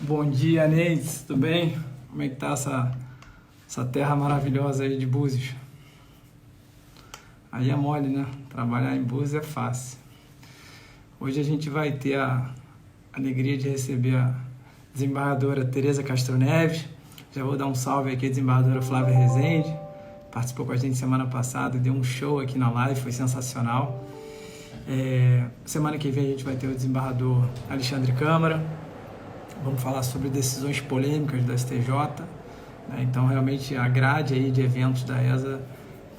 Bom dia, Neide, tudo bem? Como é que tá essa terra maravilhosa aí de Búzios? Aí é mole, né? Trabalhar em Búzios é fácil. Hoje a gente vai ter a alegria de receber a desembargadora Tereza Castro Neves. Já vou dar um salve aqui à desembargadora Flávia Rezende. Participou com a gente semana passada, deu um show aqui na live, foi sensacional. Semana que vem a gente vai ter o desembargador Alexandre Câmara. Vamos falar sobre decisões polêmicas do STJ, né? Então, realmente, a grade aí de eventos da ESA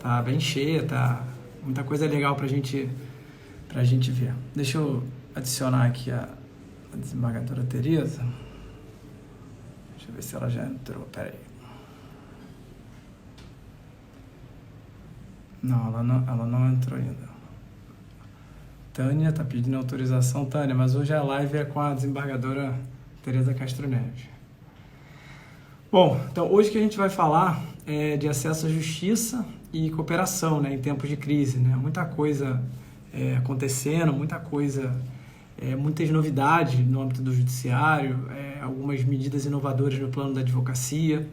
tá bem cheia, tá muita coisa legal pra gente ver. Deixa eu adicionar aqui a desembargadora Tereza. Deixa eu ver se ela já entrou, peraí. Não, ela não entrou ainda. Tânia tá pedindo autorização, Tânia, mas hoje a live é com a desembargadora Tereza Castro Neves. Bom, então hoje que a gente vai falar é de acesso à justiça e cooperação, né, em tempos de crise, né? Muita coisa acontecendo, muitas novidades no âmbito do judiciário, algumas medidas inovadoras no plano da advocacia.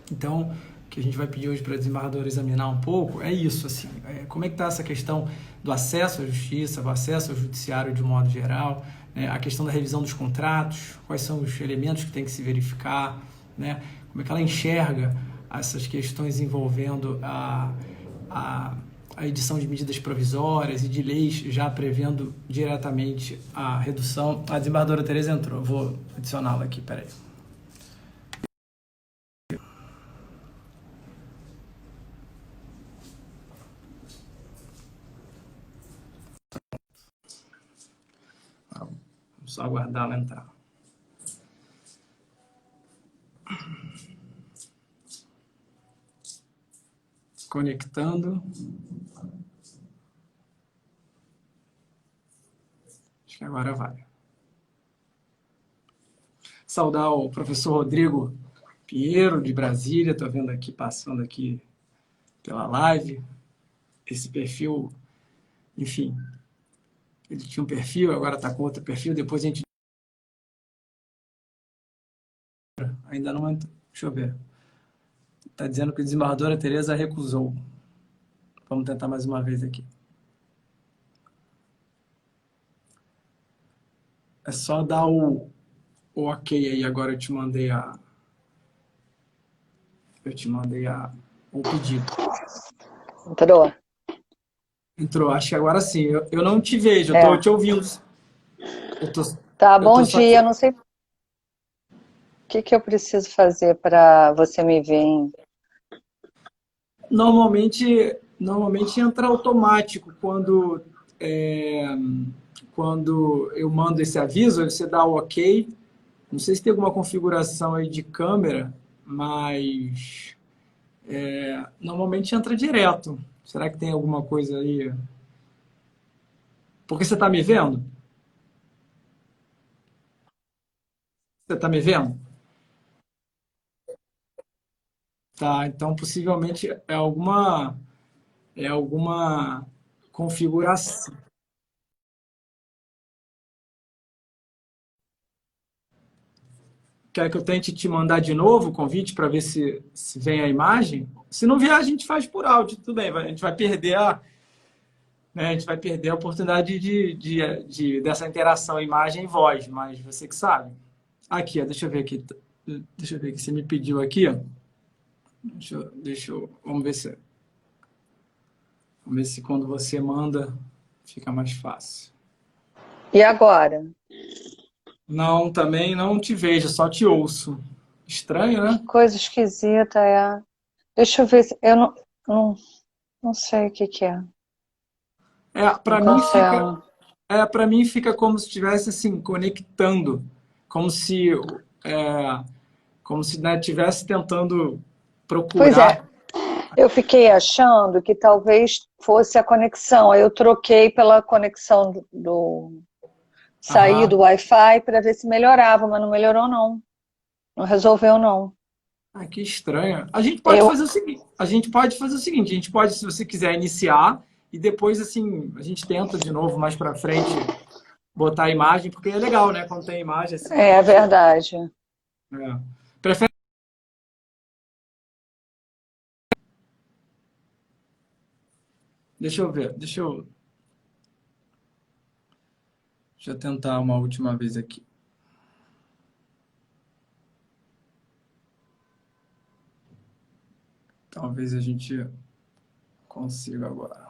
Então, o que a gente vai pedir hoje para a desembargadora examinar um pouco é isso, assim, como é que está essa questão do acesso à justiça, do acesso ao judiciário de um modo geral, né, a questão da revisão dos contratos, quais são os elementos que tem que se verificar, né, como é que ela enxerga essas questões envolvendo a edição de medidas provisórias e de leis já prevendo diretamente a redução. A desembargadora Tereza entrou, vou adicioná-la aqui, peraí. Vamos só aguardar ela entrar. Conectando. Acho que agora vai. Saudar o professor Rodrigo Pinheiro, de Brasília. Estou vendo aqui, passando aqui pela live. Esse perfil, enfim, ele tinha um perfil, agora está com outro perfil. Depois a gente... Ainda não entrou. Deixa eu ver. Está dizendo que a desembargadora Tereza recusou. Vamos tentar mais uma vez aqui. É só dar o ok aí. Agora eu te mandei o pedido. Entrou. Entrou, acho que agora sim. Eu não te vejo, eu estou te ouvindo. Tá, bom só dia. Eu não sei o que eu preciso fazer para você me ver, hein? Normalmente entra automático quando eu mando esse aviso, você dá o ok. Não sei se tem alguma configuração aí de câmera, mas normalmente entra direto. Será que tem alguma coisa aí? Porque você está me vendo? Você está me vendo? Tá, então possivelmente é alguma configuração. Quer que eu tente te mandar de novo o convite para ver se vem a imagem? Se não vier, a gente faz por áudio, tudo bem. A gente vai perder a oportunidade dessa interação imagem e voz, mas você que sabe. Aqui, ó, deixa eu ver aqui. Deixa eu ver que você me pediu aqui, ó. Vamos ver se quando você manda fica mais fácil. E agora? Não, também não te vejo, só te ouço. Estranho, né? Que coisa esquisita, é. Deixa eu ver se... Eu não sei o que é. Para Não mim cancelo. para mim fica como se estivesse assim conectando, como se né, estivesse tentando Pois é, procurar. eu fiquei achando que talvez fosse a conexão. Aí eu troquei pela conexão Saí Aham. do Wi-Fi para ver se melhorava, mas não melhorou não. Não resolveu não. Ah, que estranho. A gente pode Eu, fazer o seguinte, a gente pode, se você quiser iniciar, e depois, assim, a gente tenta de novo mais para frente botar a imagem, porque é legal, né? Quando tem imagem, assim, a É gente... verdade. É. Prefere... Deixa eu ver, deixa eu tentar uma última vez aqui. Talvez a gente consiga agora.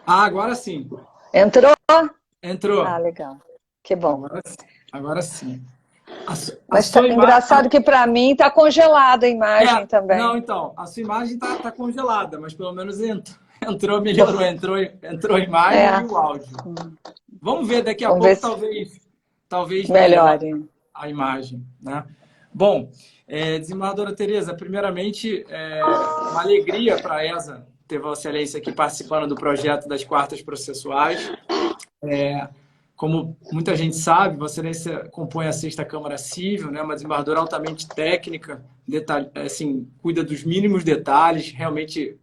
Ah, agora sim. Entrou? Ah, Entrou. legal. Que bom. Agora sim. A Mas tá sua imagem... engraçado que para mim tá congelada a imagem Não, também. então, a sua imagem tá congelada, mas pelo menos entrou, melhorou, entrou a imagem e É, o áudio. Vamos ver daqui a vamos ver pouco, se talvez melhore melhore. a imagem, né? Bom, desembargadora Tereza, primeiramente, uma alegria para a ESA ter Vossa Excelência aqui participando do projeto das quartas processuais. Como muita gente sabe, Vossa Excelência compõe a Sexta Câmara Civil, né? Uma desembargadora altamente técnica, assim, cuida dos mínimos detalhes, realmente,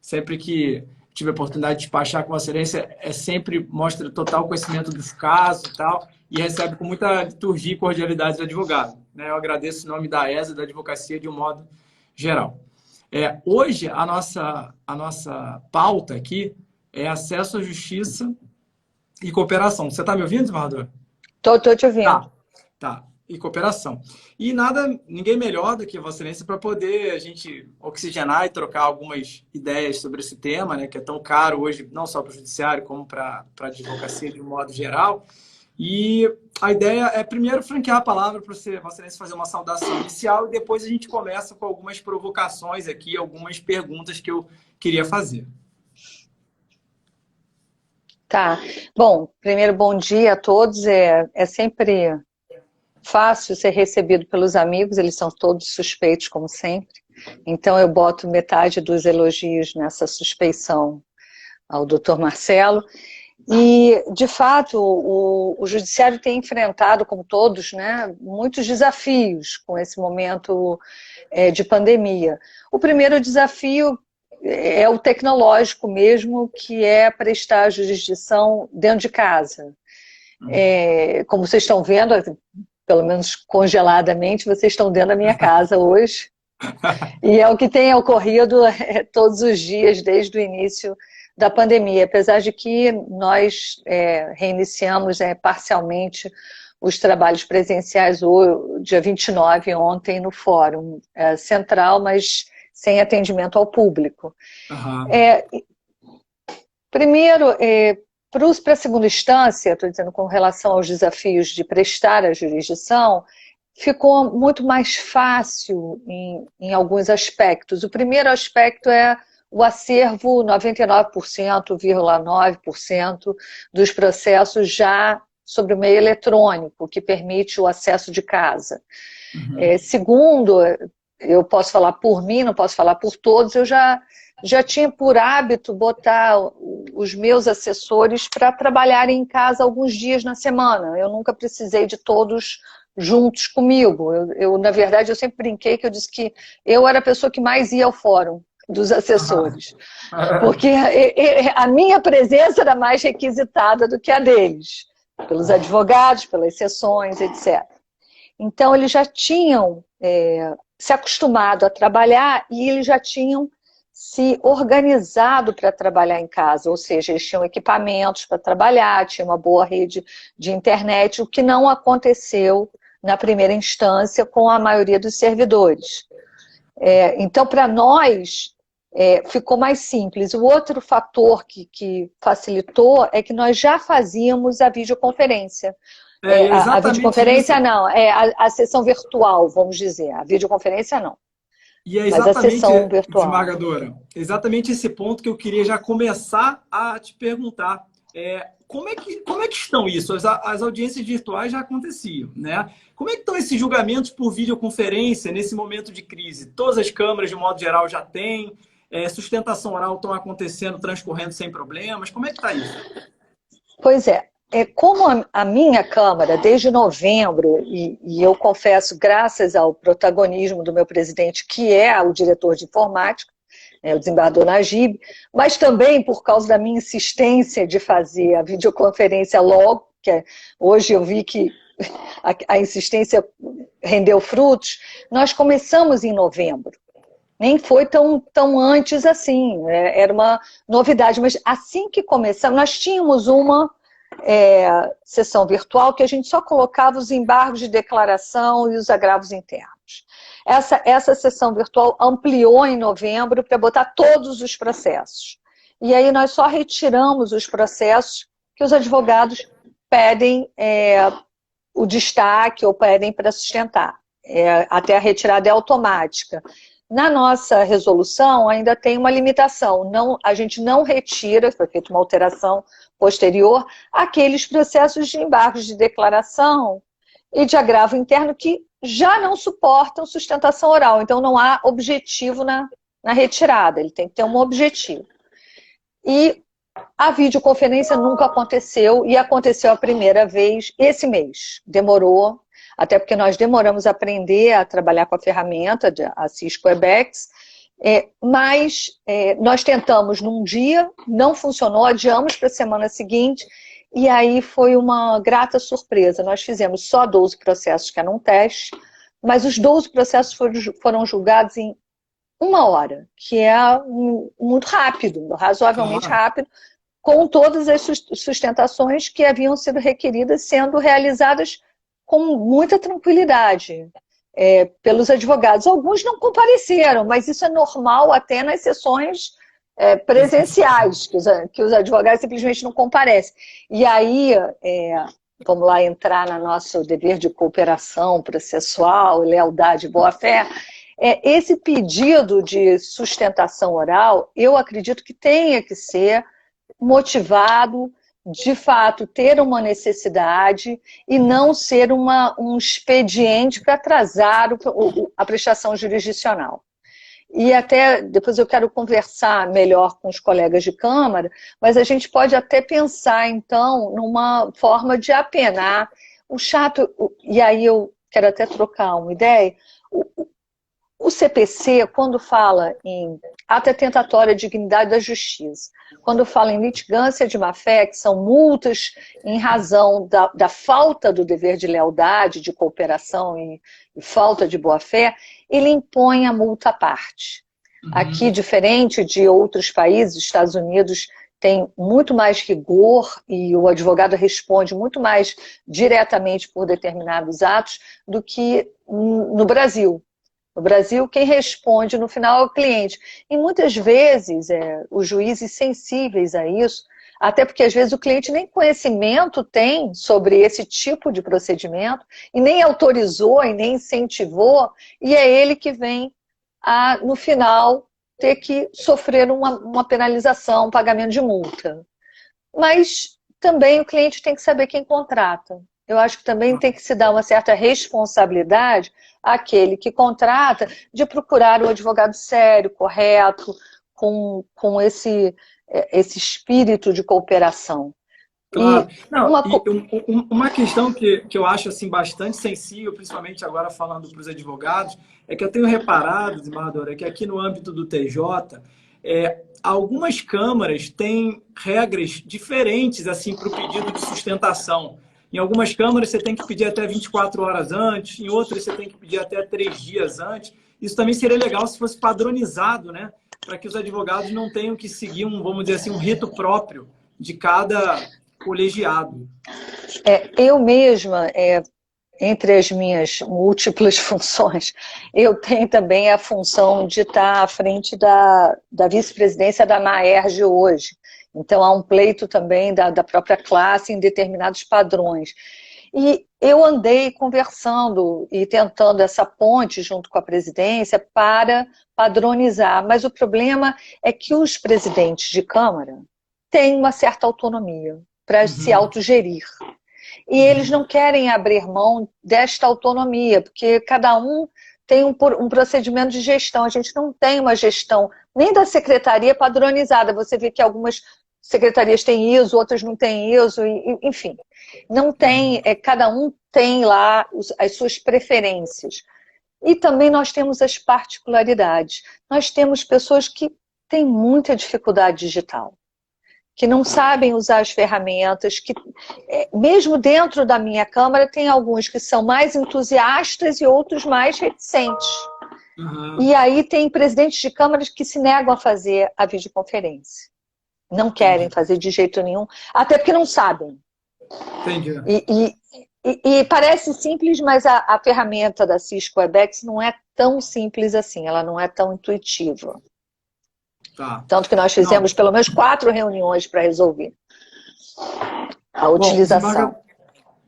sempre que tive a oportunidade de despachar com Vossa Excelência, sempre mostra total conhecimento dos casos e tal, e recebe com muita liturgia e cordialidade do advogado, né? Eu agradeço em nome da ESA e da advocacia de um modo geral. Hoje, a nossa pauta aqui é acesso à justiça e cooperação. Você está me ouvindo, desembargador? Tô te ouvindo. Tá, tá. E cooperação. E nada, ninguém melhor do que Vossa Excelência para poder a gente oxigenar e trocar algumas ideias sobre esse tema, né, que é tão caro hoje, não só para o judiciário, como para a advocacia de um modo geral. E a ideia é primeiro franquear a palavra para você, Vossa Excelência, fazer uma saudação inicial e depois a gente começa com algumas provocações aqui, algumas perguntas que eu queria fazer. Tá. Bom, primeiro bom dia a todos. É sempre fácil ser recebido pelos amigos, eles são todos suspeitos, como sempre. Então eu boto metade dos elogios nessa suspeição ao doutor Marcelo. E, de fato, o judiciário tem enfrentado, como todos, né, muitos desafios com esse momento de pandemia. O primeiro desafio é o tecnológico mesmo, que é prestar a jurisdição dentro de casa. Como vocês estão vendo, pelo menos congeladamente, vocês estão dentro da minha casa hoje. E é o que tem ocorrido todos os dias desde o início da pandemia, apesar de que nós reiniciamos parcialmente os trabalhos presenciais dia 29, ontem, no Fórum Central, mas sem atendimento ao público. Uhum. Primeiro, para a segunda instância, estou dizendo com relação aos desafios de prestar a jurisdição, ficou muito mais fácil em alguns aspectos. O primeiro aspecto é o acervo, 99,9% dos processos já sobre o meio eletrônico, que permite o acesso de casa. Uhum. Segundo, eu posso falar por mim, não posso falar por todos, eu já tinha por hábito botar os meus assessores para trabalharem em casa alguns dias na semana. Eu nunca precisei de todos juntos comigo. Na verdade, eu sempre brinquei que eu disse que eu era a pessoa que mais ia ao fórum dos assessores. Porque a minha presença era mais requisitada do que a deles, pelos advogados, pelas sessões, etc. Então, eles já tinham se acostumado a trabalhar e eles já tinham se organizado para trabalhar em casa, ou seja, eles tinham equipamentos para trabalhar, tinha uma boa rede de internet, o que não aconteceu na primeira instância com a maioria dos servidores. Então, para nós, ficou mais simples. O outro fator que facilitou é que nós já fazíamos a videoconferência. A Exatamente isso. videoconferência não, a sessão virtual, vamos dizer. A videoconferência não. E é Mas a exatamente, sessão virtual. desembargadora, exatamente esse ponto que eu queria já começar a te perguntar. Como é que estão isso? As audiências virtuais já aconteciam, né? Como é que estão esses julgamentos por videoconferência nesse momento de crise? Todas as câmaras, de modo geral, já têm. Sustentação oral estão acontecendo, transcorrendo sem problemas. Como é que está isso? Pois é. como a minha Câmara, desde novembro, e eu confesso, graças ao protagonismo do meu presidente, que é o diretor de informática, o desembargador Najib, mas também por causa da minha insistência de fazer a videoconferência logo, hoje eu vi que a insistência rendeu frutos, nós começamos em novembro. Nem foi tão antes assim, era uma novidade, mas assim que começamos, nós tínhamos uma sessão virtual que a gente só colocava os embargos de declaração e os agravos internos. Essa sessão virtual ampliou em novembro para botar todos os processos. E aí nós só retiramos os processos que os advogados pedem o destaque ou pedem para sustentar. Até a retirada é automática. Na nossa resolução ainda tem uma limitação, a gente não retira, foi feita uma alteração posterior, aqueles processos de embargos de declaração e de agravo interno que já não suportam sustentação oral, então não há objetivo na retirada, ele tem que ter um objetivo. E a videoconferência nunca aconteceu, e aconteceu a primeira vez esse mês, demorou, até porque nós demoramos a aprender a trabalhar com a ferramenta, a Cisco Webex, mas nós tentamos num dia, não funcionou, adiamos para a semana seguinte, e aí foi uma grata surpresa. Nós fizemos só 12 processos, que era um teste, mas os 12 processos foram julgados em 1 hora, que é muito rápido, razoavelmente rápido, com todas as sustentações que haviam sido requeridas sendo realizadas com muita tranquilidade pelos advogados. Alguns não compareceram, mas isso é normal até nas sessões presenciais, que os advogados simplesmente não comparecem. E aí, vamos lá entrar no nosso dever de cooperação processual, lealdade e boa-fé, esse pedido de sustentação oral, eu acredito que tenha que ser motivado, de fato, ter uma necessidade e não ser um expediente para atrasar a prestação jurisdicional. E até, depois eu quero conversar melhor com os colegas de Câmara, mas a gente pode até pensar, então, numa forma de apenar o chato, e aí eu quero até trocar uma ideia, o CPC, quando fala em ato atentatório à dignidade da justiça, quando fala em litigância de má-fé, que são multas em razão da falta do dever de lealdade, de cooperação e falta de boa-fé, ele impõe a multa à parte. Aqui, diferente de outros países, Estados Unidos tem muito mais rigor e o advogado responde muito mais diretamente por determinados atos do que no Brasil. No Brasil, quem responde no final é o cliente. E muitas vezes, os juízes sensíveis a isso, até porque às vezes o cliente nem conhecimento tem sobre esse tipo de procedimento, e nem autorizou, e nem incentivou, e é ele que vem, no final, ter que sofrer uma penalização, um pagamento de multa. Mas também o cliente tem que saber quem contrata. Eu acho que também tem que se dar uma certa responsabilidade àquele que contrata de procurar um advogado sério, correto, com esse espírito de cooperação. Claro. Uma questão que eu acho assim, bastante sensível, principalmente agora falando para os advogados, é que eu tenho reparado, desembargadora, que aqui no âmbito do TJ, algumas câmaras têm regras diferentes assim, para o pedido de sustentação. Em algumas câmaras você tem que pedir até 24 horas antes, em outras você tem que pedir até 3 dias antes. Isso também seria legal se fosse padronizado, né? Para que os advogados não tenham que seguir vamos dizer assim, um rito próprio de cada colegiado. Eu mesma, entre as minhas múltiplas funções, eu tenho também a função de estar à frente da vice-presidência da MAERJ hoje. Então, há um pleito também da própria classe em determinados padrões. E eu andei conversando e tentando essa ponte junto com a presidência para padronizar, mas o problema é que os presidentes de Câmara têm uma certa autonomia para se autogerir. E eles não querem abrir mão desta autonomia, porque cada um tem um procedimento de gestão. A gente não tem uma gestão nem da secretaria padronizada. Você vê que algumas secretarias têm ISO, outras não têm ISO, enfim. Não tem, cada um tem lá as suas preferências. E também nós temos as particularidades. Nós temos pessoas que têm muita dificuldade digital, que não sabem usar as ferramentas, que mesmo dentro da minha Câmara tem alguns que são mais entusiastas e outros mais reticentes. Uhum. E aí tem presidentes de câmaras que se negam a fazer a videoconferência. Não querem fazer de jeito nenhum, até porque não sabem. Entendi. E parece simples, mas a ferramenta da Cisco Webex não é tão simples assim, ela não é tão intuitiva. Tá. Tanto que nós fizemos pelo menos 4 reuniões para resolver a utilização.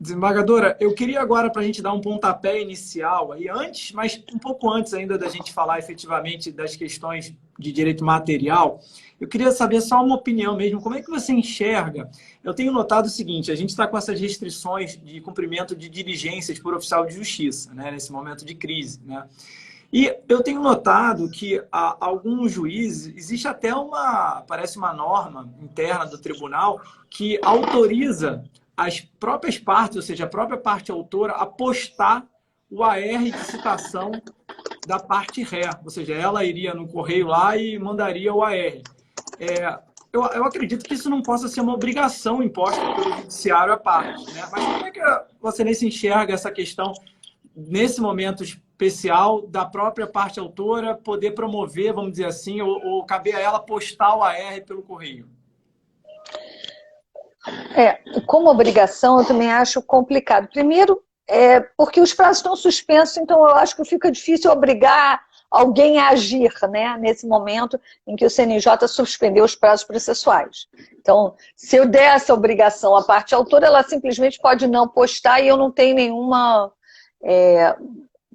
Desembargadora, eu queria agora, para a gente dar um pontapé inicial, aí antes, mas um pouco antes ainda da gente falar efetivamente das questões de direito material, eu queria saber só uma opinião mesmo, como é que você enxerga? Eu tenho notado o seguinte, a gente está com essas restrições de cumprimento de diligências por oficial de justiça, né, nesse momento de crise, né? E eu tenho notado que alguns juízes, existe até parece uma norma interna do tribunal que autoriza as próprias partes, ou seja, a própria parte autora, a postar o AR de citação da parte ré. Ou seja, ela iria no correio lá e mandaria o AR. Eu acredito que isso não possa ser uma obrigação imposta pelo judiciário à parte, né? Mas como é que você nem se enxerga essa questão, nesse momento especial, da própria parte autora poder promover, vamos dizer assim, ou caber a ela postar o AR pelo correio? Como obrigação, eu também acho complicado. Primeiro, porque os prazos estão suspensos, então eu acho que fica difícil obrigar alguém a agir, né, nesse momento em que o CNJ suspendeu os prazos processuais. Então, se eu der essa obrigação à parte autora, ela simplesmente pode não postar e eu não tenho nenhuma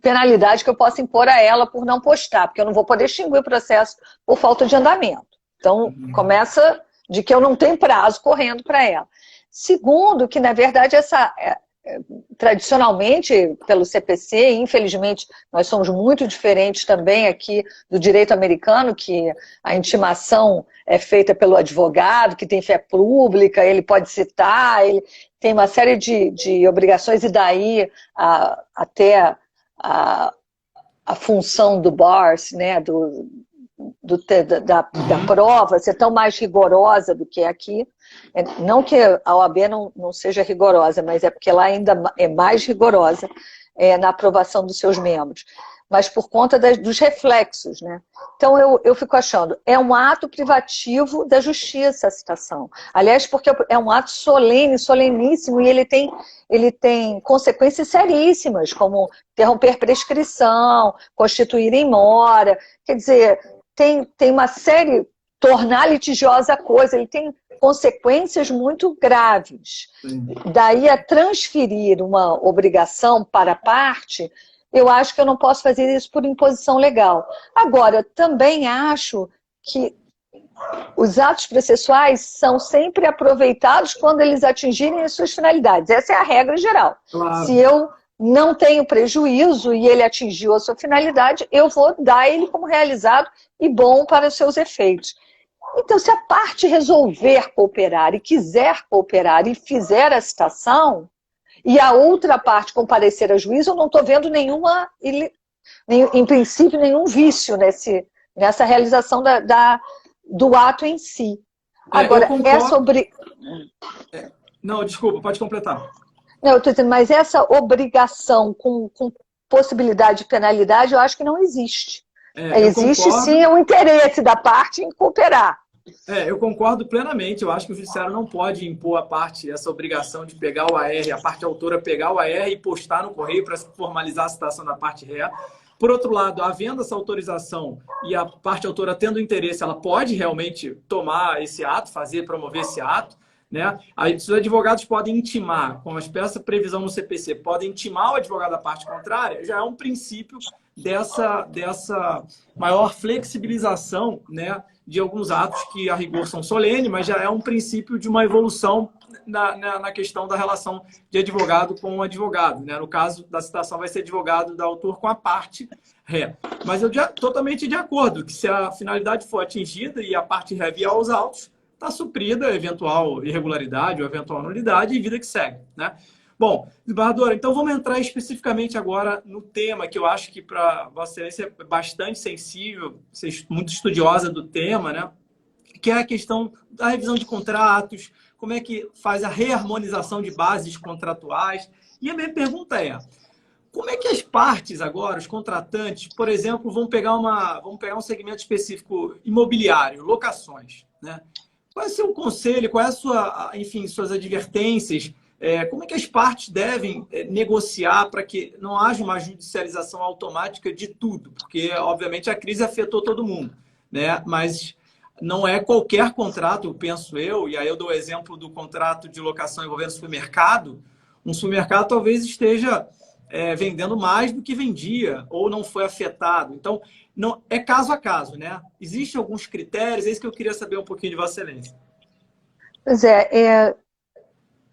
penalidade que eu possa impor a ela por não postar, porque eu não vou poder extinguir o processo por falta de andamento. Então, começa de que eu não tenho prazo correndo para ela. Segundo, que na verdade tradicionalmente pelo CPC, infelizmente nós somos muito diferentes também aqui do direito americano, que a intimação é feita pelo advogado, que tem fé pública, ele pode citar, ele tem uma série de obrigações e daí até a função do BARS, né, da prova ser tão mais rigorosa do que aqui. Não que a OAB não seja rigorosa, mas é porque lá ainda é mais rigorosa na aprovação dos seus membros. Mas por conta dos reflexos, né? Então eu fico achando, é um ato privativo da justiça a citação. Aliás, porque é um ato solene, soleníssimo, e ele tem consequências seríssimas, como interromper prescrição, constituir em mora, quer dizer, tem uma série, tornar litigiosa a coisa, ele tem consequências muito graves. Daí a transferir uma obrigação para a parte, eu acho que eu não posso fazer isso por imposição legal. Agora, eu também acho que os atos processuais são sempre aproveitados quando eles atingirem as suas finalidades. Essa é a regra geral. Claro. Se eu não tenho prejuízo e ele atingiu a sua finalidade, eu vou dar ele como realizado e bom para os seus efeitos. Então, se a parte resolver cooperar e quiser cooperar e fizer a citação, e a outra parte comparecer a juízo, eu não estou vendo em princípio, nenhum vício nessa realização do ato em si. Agora, Não, desculpa, pode completar. Não, eu estou dizendo, mas essa obrigação com possibilidade de penalidade, eu acho que não existe. Existe sim o interesse da parte em cooperar. Eu concordo plenamente. Eu acho que o judiciário não pode impor à parte essa obrigação de pegar o AR, a parte autora pegar o AR e postar no correio para formalizar a citação da parte ré. Por outro lado, havendo essa autorização e a parte autora tendo interesse, ela pode realmente tomar esse ato, promover esse ato, né? Aí, os advogados podem intimar, como essa previsão no CPC, podem intimar o advogado da parte contrária, já é um princípio dessa maior flexibilização, né, de alguns atos que a rigor são solenes, mas já é um princípio de uma evolução na questão da relação de advogado com o advogado, né? No caso da citação vai ser advogado da autor com a parte ré. Mas eu totalmente de acordo que se a finalidade for atingida e a parte ré vier aos autos, está suprida a eventual irregularidade ou eventual nulidade e vida que segue, né? Bom, desembargadora, então vamos entrar especificamente agora no tema que eu acho que para Vossa Excelência é bastante sensível, você é muito estudiosa do tema, né? Que é a questão da revisão de contratos, como é que faz a reharmonização de bases contratuais. E a minha pergunta é, como é que as partes agora, os contratantes, por exemplo, vão pegar um segmento específico imobiliário, locações, né? Qual é o seu conselho, qual é a sua, enfim, suas advertências? Como é que as partes devem negociar para que não haja uma judicialização automática de tudo? Porque, obviamente, a crise afetou todo mundo, né? Mas não é qualquer contrato, penso eu, e aí eu dou o exemplo do contrato de locação envolvendo supermercado. Um supermercado talvez esteja vendendo mais do que vendia ou não foi afetado. Então, não, é caso a caso, né? Existem alguns critérios, é isso que eu queria saber um pouquinho de Vossa Excelência. Pois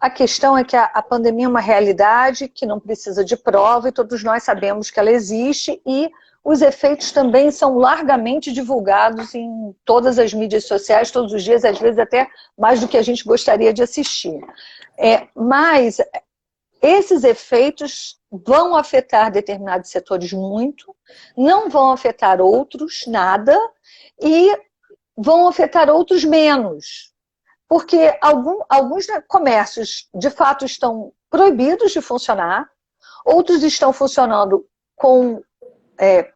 a questão é que a pandemia é uma realidade que não precisa de prova e todos nós sabemos que ela existe e os efeitos também são largamente divulgados em todas as mídias sociais, todos os dias, às vezes até mais do que a gente gostaria de assistir. Mas esses efeitos vão afetar determinados setores muito, não vão afetar outros nada e vão afetar outros menos. Porque alguns comércios, de fato, estão proibidos de funcionar, outros estão funcionando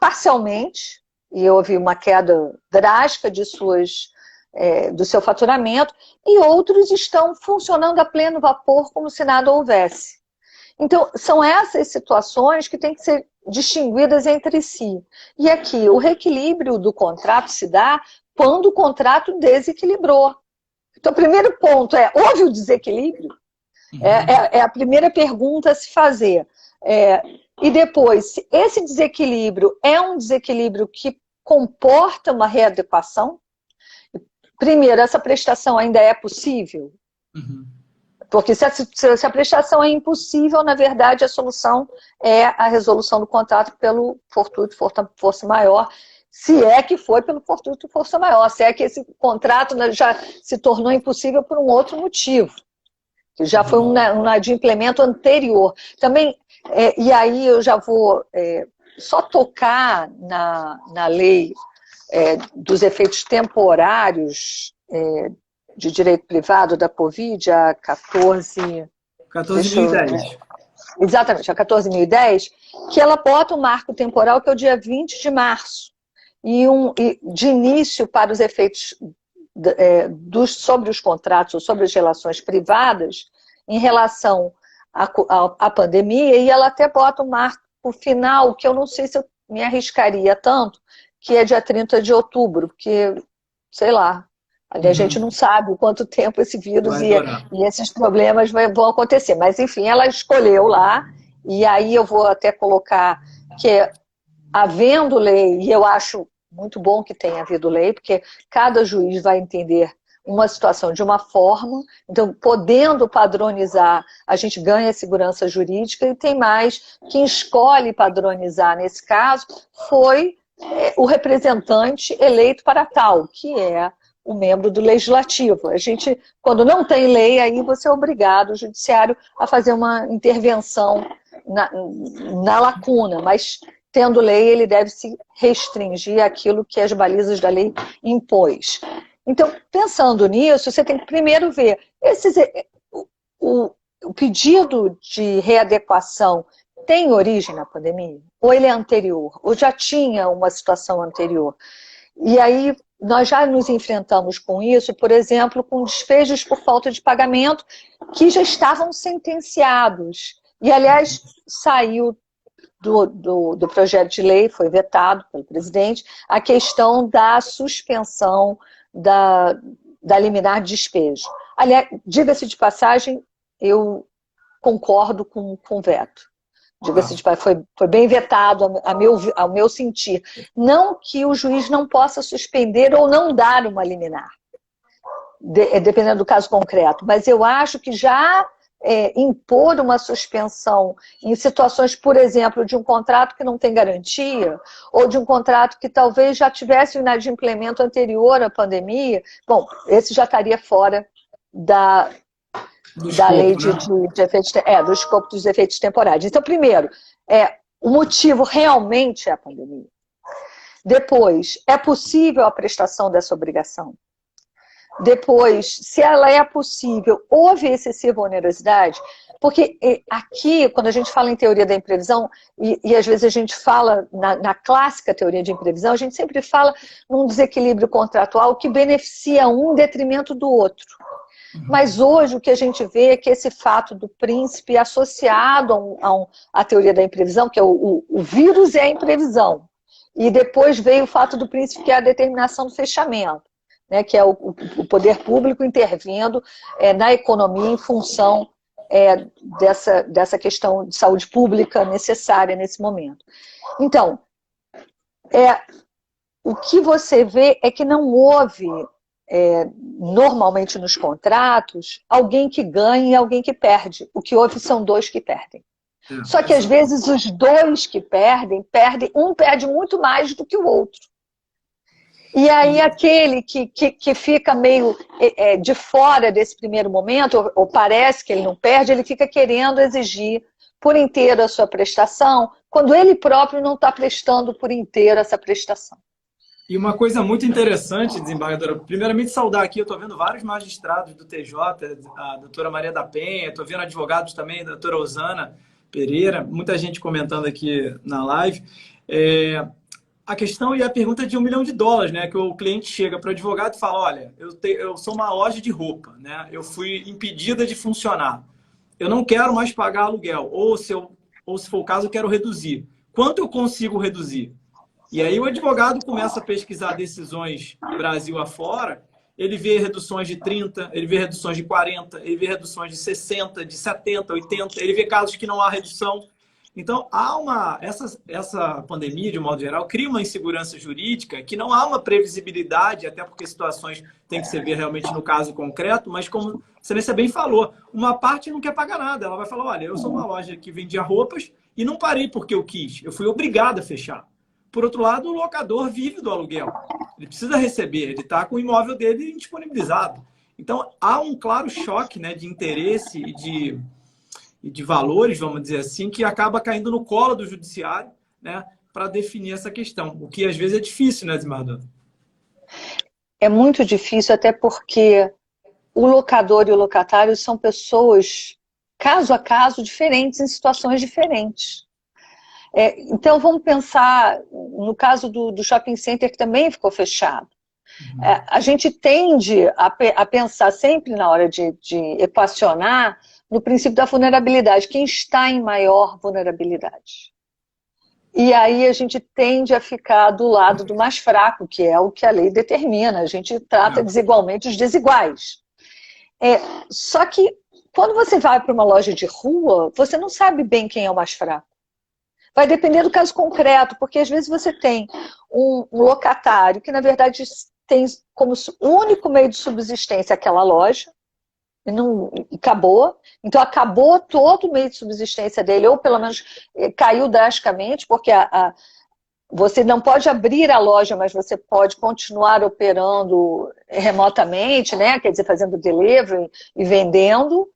parcialmente, e houve uma queda drástica do seu faturamento, e outros estão funcionando a pleno vapor como se nada houvesse. Então, são essas situações que têm que ser distinguidas entre si. E aqui, o reequilíbrio do contrato se dá quando o contrato desequilibrou. Então, o primeiro ponto houve o desequilíbrio? É a primeira pergunta a se fazer. E depois, se esse desequilíbrio é um desequilíbrio que comporta uma readequação, primeiro, essa prestação ainda é possível? Uhum. Porque se a prestação é impossível, na verdade, a solução é a resolução do contrato pelo fortuito força maior, se é que foi pelo fortuito força maior, se é que esse contrato já se tornou impossível por um outro motivo, que já foi um inadimplemento anterior. Também, e aí eu já vou só tocar na lei dos efeitos temporários de direito privado da Covid, a 14.010. Exatamente, a 14.010, que ela bota um marco temporal que é o dia 20 de março, e de início para os efeitos sobre os contratos ou sobre as relações privadas em relação à pandemia, e ela até bota um marco final, que eu não sei se eu me arriscaria tanto, que é dia 30 de outubro, porque, sei lá, a gente não sabe o quanto tempo esse vírus e esses problemas vão acontecer. Mas, enfim, ela escolheu lá, e aí eu vou até colocar que, havendo lei, e eu acho muito bom que tenha havido lei, porque cada juiz vai entender uma situação de uma forma, então, podendo padronizar, a gente ganha segurança jurídica, e tem mais, quem escolhe padronizar nesse caso foi o representante eleito para tal, que é o membro do legislativo. A gente, quando não tem lei, aí você é obrigado, o judiciário, a fazer uma intervenção na lacuna, mas tendo lei, ele deve se restringir àquilo que as balizas da lei impôs. Então, pensando nisso, você tem que primeiro ver o pedido de readequação tem origem na pandemia? Ou ele é anterior? Ou já tinha uma situação anterior? E aí, nós já nos enfrentamos com isso, por exemplo, com despejos por falta de pagamento que já estavam sentenciados. E, aliás, saiu do projeto de lei, foi vetado pelo presidente, a questão da suspensão da liminar de despejo. Aliás, diga-se de passagem, eu concordo com o veto. Diga-se de passagem, foi bem vetado ao meu sentir. Não que o juiz não possa suspender ou não dar uma liminar, dependendo do caso concreto, mas eu acho que já impor uma suspensão em situações, por exemplo, de um contrato que não tem garantia, ou de um contrato que talvez já tivesse um inadimplemento anterior à pandemia, bom, esse já estaria fora da escopo, lei né? de efeitos, do escopo dos efeitos temporários. Então, primeiro, o motivo realmente é a pandemia. Depois, é possível a prestação dessa obrigação? Depois, se ela é possível, houve excessiva onerosidade? Porque aqui, quando a gente fala em teoria da imprevisão, e às vezes a gente fala na clássica teoria de imprevisão, a gente sempre fala num desequilíbrio contratual que beneficia um em detrimento do outro. Mas hoje o que a gente vê é que esse fato do príncipe associado à teoria da imprevisão, que é o vírus é a imprevisão, e depois veio o fato do príncipe, que é a determinação do fechamento, né, que é o poder público intervindo na economia em função dessa questão de saúde pública necessária nesse momento. Então, o que você vê é que não houve, normalmente nos contratos, alguém que ganha e alguém que perde. O que houve são dois que perdem. Só que às vezes os dois que perdem, um perde muito mais do que o outro. E aí aquele que fica meio de fora desse primeiro momento, ou parece que ele não perde, ele fica querendo exigir por inteiro a sua prestação, quando ele próprio não está prestando por inteiro essa prestação. E uma coisa muito interessante, desembargadora, primeiramente saudar aqui, eu estou vendo vários magistrados do TJ, a doutora Maria da Penha, estou vendo advogados também, a doutora Osana Pereira, muita gente comentando aqui na live. A questão e a pergunta de $1 milhão, né? Que o cliente chega para o advogado e fala, olha, eu sou uma loja de roupa, né? Eu fui impedida de funcionar. Eu não quero mais pagar aluguel. Ou se for o caso, eu quero reduzir. Quanto eu consigo reduzir? E aí o advogado começa a pesquisar decisões Brasil afora, ele vê reduções de 30%, ele vê reduções de 40%, ele vê reduções de 60%, de 70%, 80%, ele vê casos que não há redução. Então, essa pandemia, de um modo geral, cria uma insegurança jurídica que não há uma previsibilidade, até porque situações têm que ser ver realmente no caso concreto, mas como a excelência bem falou, uma parte não quer pagar nada. Ela vai falar, olha, eu sou uma loja que vendia roupas e não parei porque eu quis, eu fui obrigado a fechar. Por outro lado, o locador vive do aluguel. Ele precisa receber, ele está com o imóvel dele indisponibilizado. Então, há um claro choque, né, de interesse e de valores, vamos dizer assim, que acaba caindo no colo do judiciário, né, para definir essa questão, o que às vezes é difícil, né, desembargador? É muito difícil, até porque o locador e o locatário são pessoas, caso a caso, diferentes, em situações diferentes. Então, vamos pensar no caso do shopping center, que também ficou fechado. A gente tende a pensar sempre na hora de equacionar no princípio da vulnerabilidade. Quem está em maior vulnerabilidade? E aí a gente tende a ficar do lado do mais fraco, que é o que a lei determina. A gente trata desigualmente os desiguais. Só que quando você vai para uma loja de rua, você não sabe bem quem é o mais fraco. Vai depender do caso concreto, porque às vezes você tem um locatário que, na verdade, tem como único meio de subsistência aquela loja, e acabou. Então, acabou todo o meio de subsistência dele, ou pelo menos caiu drasticamente, porque você não pode abrir a loja, mas você pode continuar operando remotamente, né? Quer dizer, fazendo delivery e vendendo.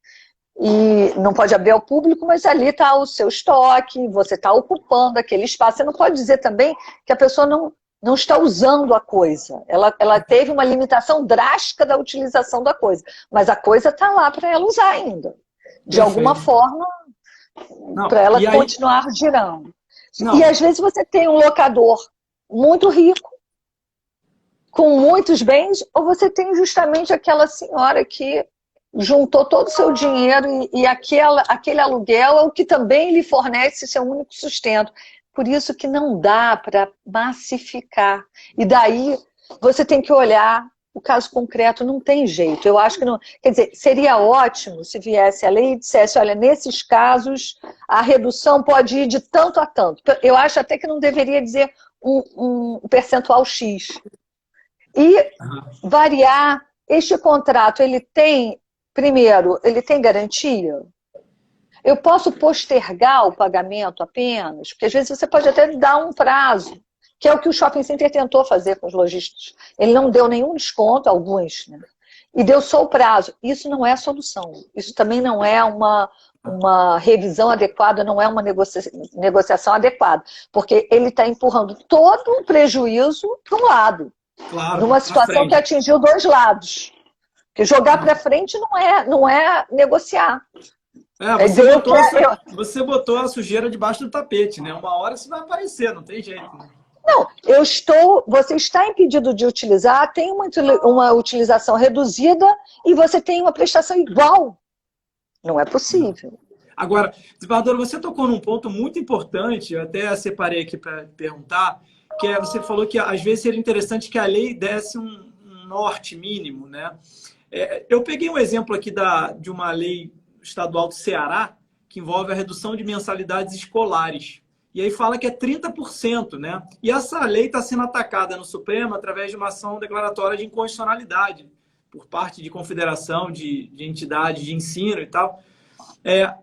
E não pode abrir ao público, mas ali está o seu estoque, você está ocupando aquele espaço. Você não pode dizer também que a pessoa não está usando a coisa. Ela teve uma limitação drástica da utilização da coisa, mas a coisa está lá para ela usar ainda. De alguma forma, para ela continuar girando. E às vezes você tem um locador muito rico, com muitos bens, ou você tem justamente aquela senhora que juntou todo o seu dinheiro e aquele aluguel é o que também lhe fornece seu único sustento. Por isso que não dá para massificar. E daí você tem que olhar o caso concreto, não tem jeito. Eu acho que não. Quer dizer, seria ótimo se viesse a lei e dissesse, olha, nesses casos a redução pode ir de tanto a tanto. Eu acho até que não deveria dizer um percentual X. E variar, este contrato, ele tem primeiro, ele tem garantia? Eu posso postergar o pagamento apenas? Porque às vezes você pode até dar um prazo, que é o que o shopping center tentou fazer com os lojistas. Ele não deu nenhum desconto, alguns, né? E deu só o prazo. Isso não é a solução. Isso também não é uma revisão adequada, não é uma negociação adequada. Porque ele está empurrando todo o prejuízo para um lado. Claro, Numa situação que atingiu dois lados. Porque jogar para frente não é negociar. Você botou a sujeira debaixo do tapete, né? Uma hora isso vai aparecer, não tem jeito. Né? Não, você está impedido de utilizar, tem uma utilização reduzida e você tem uma prestação igual. Não é possível. Agora, desembargadora, você tocou num ponto muito importante, eu até separei aqui para perguntar, que é, você falou que às vezes seria interessante que a lei desse um norte mínimo, né? Eu peguei um exemplo aqui de uma lei estadual do Ceará, que envolve a redução de mensalidades escolares. E aí fala que é 30%, né? E essa lei está sendo atacada no Supremo através de uma ação declaratória de inconstitucionalidade por parte de confederação, de entidades de ensino e tal.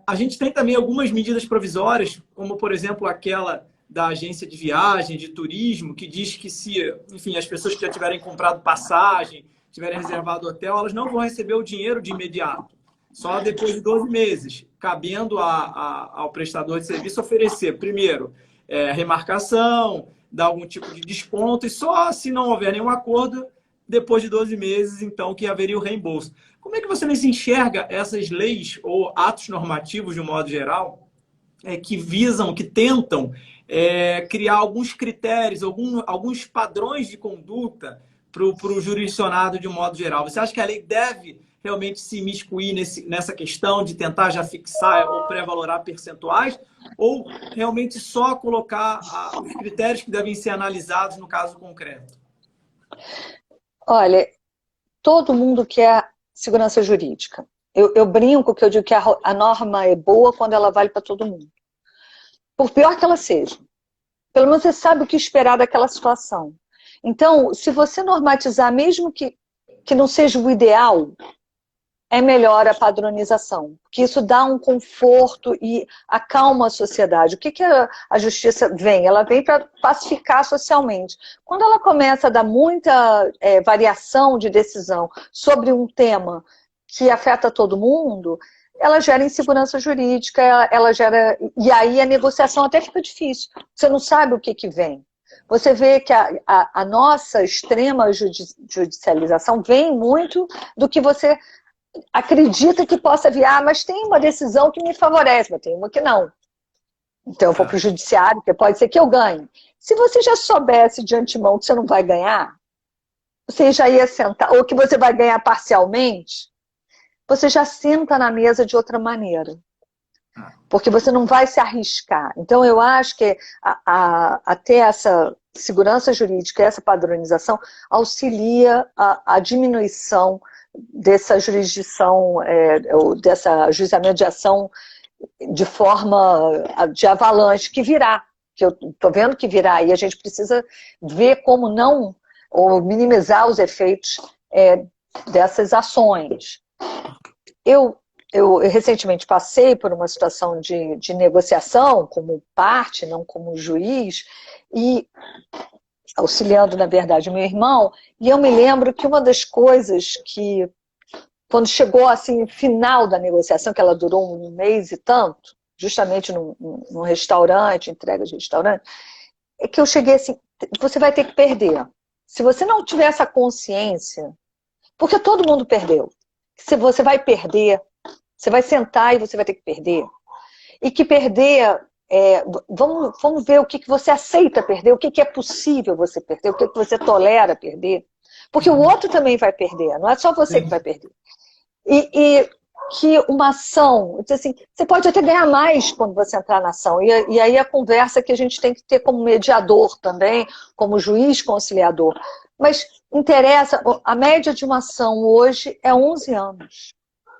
A gente tem também algumas medidas provisórias, como, por exemplo, aquela da agência de viagem, de turismo, que diz que se, enfim, as pessoas que já tiverem comprado passagem, tiverem reservado hotel, elas não vão receber o dinheiro de imediato, só depois de 12 meses, cabendo ao prestador de serviço oferecer, primeiro, remarcação, dar algum tipo de desconto, e só se não houver nenhum acordo, depois de 12 meses, então, que haveria o reembolso. Como é que você se enxerga essas leis ou atos normativos, de um modo geral, que visam, que tentam criar alguns critérios, alguns padrões de conduta para o jurisdicionado de um modo geral? Você acha que a lei deve realmente se imiscuir nessa questão de tentar já fixar ou pré-valorar percentuais, ou realmente só colocar os critérios que devem ser analisados no caso concreto? Olha, todo mundo quer segurança jurídica. Eu brinco que eu digo que a norma é boa quando ela vale para todo mundo. Por pior que ela seja. Pelo menos você sabe o que esperar daquela situação. Então, se você normatizar, mesmo que não seja o ideal, é melhor a padronização, porque isso dá um conforto e acalma a sociedade. O que a justiça vem? Ela vem para pacificar socialmente. Quando ela começa a dar muita variação de decisão sobre um tema que afeta todo mundo, ela gera insegurança jurídica, ela gera... E aí a negociação até fica difícil. Você não sabe o que vem. Você vê que a nossa extrema judicialização vem muito do que você acredita que possa vir, mas tem uma decisão que me favorece, mas tem uma que não. Então eu vou para o judiciário, porque pode ser que eu ganhe. Se você já soubesse de antemão que você não vai ganhar, você já ia sentar, ou que você vai ganhar parcialmente, você já senta na mesa de outra maneira. Porque você não vai se arriscar. Então eu acho que até essa segurança jurídica, essa padronização, auxilia a diminuição dessa jurisdição, desse ajuizamento de ação de forma de avalanche, que virá, que eu estou vendo que virá, e a gente precisa ver como não, ou minimizar os efeitos dessas ações. Eu recentemente passei por uma situação de negociação, como parte, não como juiz, e auxiliando, na verdade, meu irmão, e eu me lembro que uma das coisas que, quando chegou assim, o final da negociação, que ela durou um mês e tanto, justamente num restaurante, entrega de restaurante, é que eu cheguei assim, você vai ter que perder. Se você não tiver essa consciência, porque todo mundo perdeu, se você vai perder, você vai sentar e você vai ter que perder, e que perder... vamos ver o que você aceita perder, o que é possível você perder, o que você tolera perder. Porque o outro também vai perder, não é só você que vai perder. E que uma ação, assim, você pode até ganhar mais quando você entrar na ação. E aí a conversa que a gente tem que ter como mediador também, como juiz conciliador. Mas interessa, a média de uma ação hoje é 11 anos.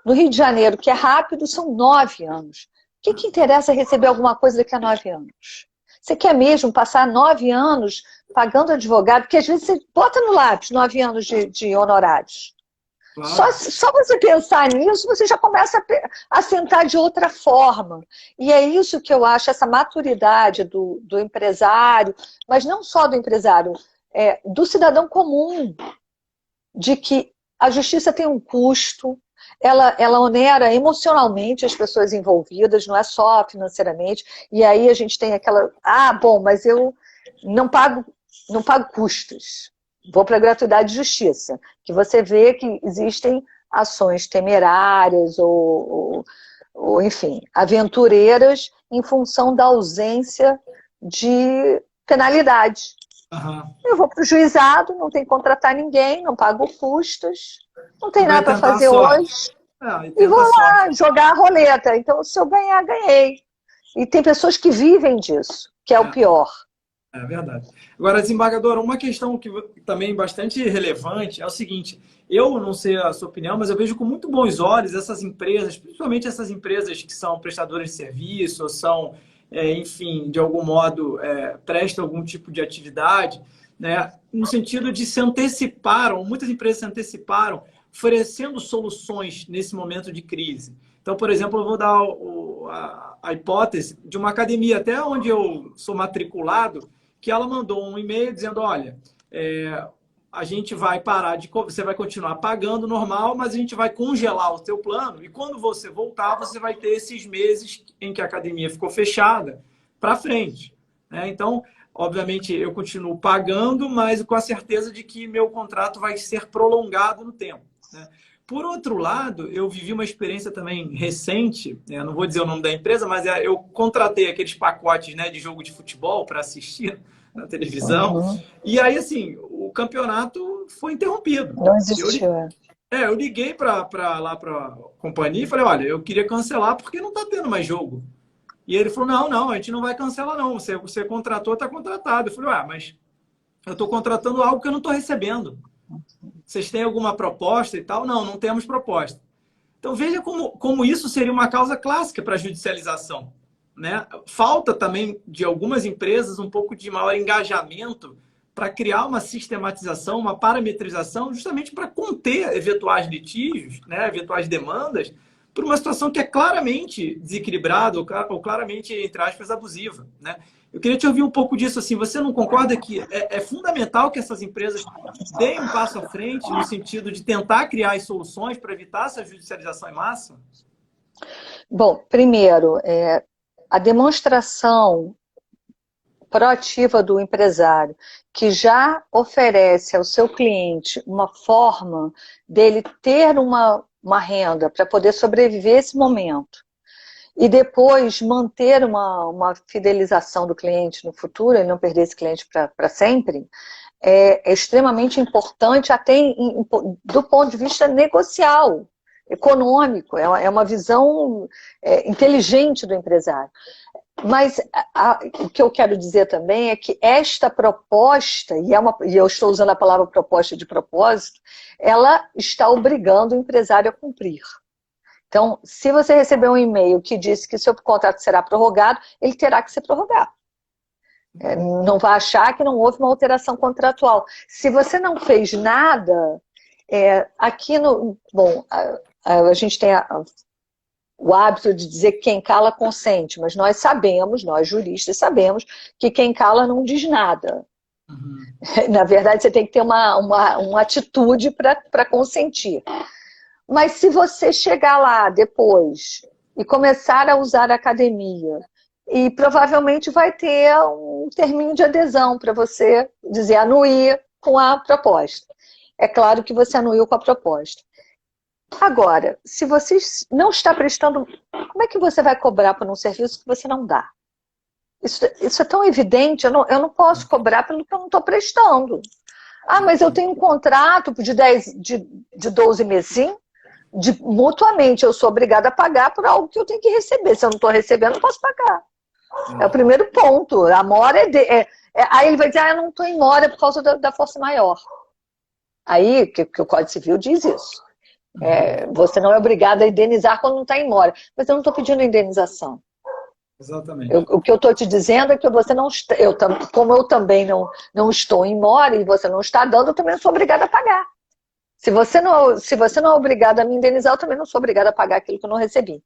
No Rio de Janeiro, que é rápido, são 9 anos. O que interessa receber alguma coisa daqui a 9 anos? Você quer mesmo passar 9 anos pagando advogado? Porque às vezes você bota no lápis 9 anos de honorários. Claro. Só você pensar nisso, você já começa a sentar de outra forma. E é isso que eu acho, essa maturidade do empresário, mas não só do empresário, do cidadão comum, de que a justiça tem um custo, ela onera emocionalmente as pessoas envolvidas, não é só financeiramente, e aí a gente tem aquela, bom, mas eu não pago custos, vou para a gratuidade de justiça, que você vê que existem ações temerárias ou, enfim, aventureiras em função da ausência de penalidade. Aham. Eu vou para o juizado, não tem que contratar ninguém, não pago custos, não E tem vai nada para tentar a fazer sorte. hoje, E e vou tenta a sorte. lá jogar a roleta. Então, se eu ganhar, ganhei. E tem pessoas que vivem disso, que é o É. pior. É verdade. Agora, desembargadora, uma questão que também bastante relevante é o seguinte: eu não sei a sua opinião, mas eu vejo com muito bons olhos essas empresas, principalmente essas empresas que são prestadoras de serviço, ou são, enfim, de algum modo, prestam algum tipo de atividade, né, no sentido de se anteciparam, muitas empresas se anteciparam, oferecendo soluções nesse momento de crise. Então, por exemplo, eu vou dar a hipótese de uma academia, até onde eu sou matriculado, que ela mandou um e-mail dizendo, olha, a gente vai parar você vai continuar pagando normal, mas a gente vai congelar o seu plano e quando você voltar, você vai ter esses meses em que a academia ficou fechada para frente. Né? Então, obviamente, eu continuo pagando, mas com a certeza de que meu contrato vai ser prolongado no tempo. Né? Por outro lado, eu vivi uma experiência também recente, não vou dizer o nome da empresa, mas eu contratei aqueles pacotes, né, de jogo de futebol para assistir na televisão. Uhum. E aí, assim, o campeonato foi interrompido. Não existiu. Eu liguei para a companhia e falei, olha, eu queria cancelar porque não está tendo mais jogo. E ele falou, não, a gente não vai cancelar não. Você contratou, está contratado. Eu falei, mas eu estou contratando algo que eu não estou recebendo. Vocês têm alguma proposta e tal? Não temos proposta. Então veja como isso seria uma causa clássica para a judicialização. Né? Falta também de algumas empresas um pouco de maior engajamento para criar uma sistematização, uma parametrização, justamente para conter eventuais litígios, né? Eventuais demandas, por uma situação que é claramente desequilibrada ou claramente, entre aspas, abusiva. Né? Eu queria te ouvir um pouco disso. Assim, você não concorda que é fundamental que essas empresas deem um passo à frente no sentido de tentar criar as soluções para evitar essa judicialização em massa? Bom, primeiro, a demonstração proativa do empresário, que já oferece ao seu cliente uma forma dele ter uma renda para poder sobreviver esse momento e depois manter uma fidelização do cliente no futuro, ele não perder esse cliente para sempre, é extremamente importante até do ponto de vista negocial, econômico, é uma visão inteligente do empresário. Mas o que eu quero dizer também é que esta proposta, e eu estou usando a palavra proposta de propósito, ela está obrigando o empresário a cumprir. Então, se você receber um e-mail que diz que seu contrato será prorrogado, ele terá que ser prorrogado. Não vai achar que não houve uma alteração contratual. Se você não fez nada, aqui no... Bom, a gente tem o hábito de dizer que quem cala consente, mas nós juristas sabemos, que quem cala não diz nada. Uhum. Na verdade, você tem que ter uma atitude para consentir. Mas se você chegar lá depois e começar a usar a academia, e provavelmente vai ter um termino de adesão para você dizer anuir com a proposta. É claro que você anuiu com a proposta. Agora, se você não está prestando, como é que você vai cobrar por um serviço que você não dá? Isso é tão evidente, eu não posso cobrar pelo que eu não estou prestando. Mas eu tenho um contrato de 12 meses, sim. Mutuamente, eu sou obrigada a pagar por algo que eu tenho que receber. Se eu não estou recebendo, eu não posso pagar. É o primeiro ponto. A mora aí ele vai dizer, eu não estou em mora por causa da força maior. Aí, que o Código Civil diz isso. Você não é obrigado a indenizar quando não está em mora. Mas eu não estou pedindo indenização. Exatamente. O que eu estou te dizendo é que você não está... como eu também não estou em mora e você não está dando, eu também não sou obrigada a pagar. Se você não é obrigado a me indenizar, eu também não sou obrigada a pagar aquilo que eu não recebi.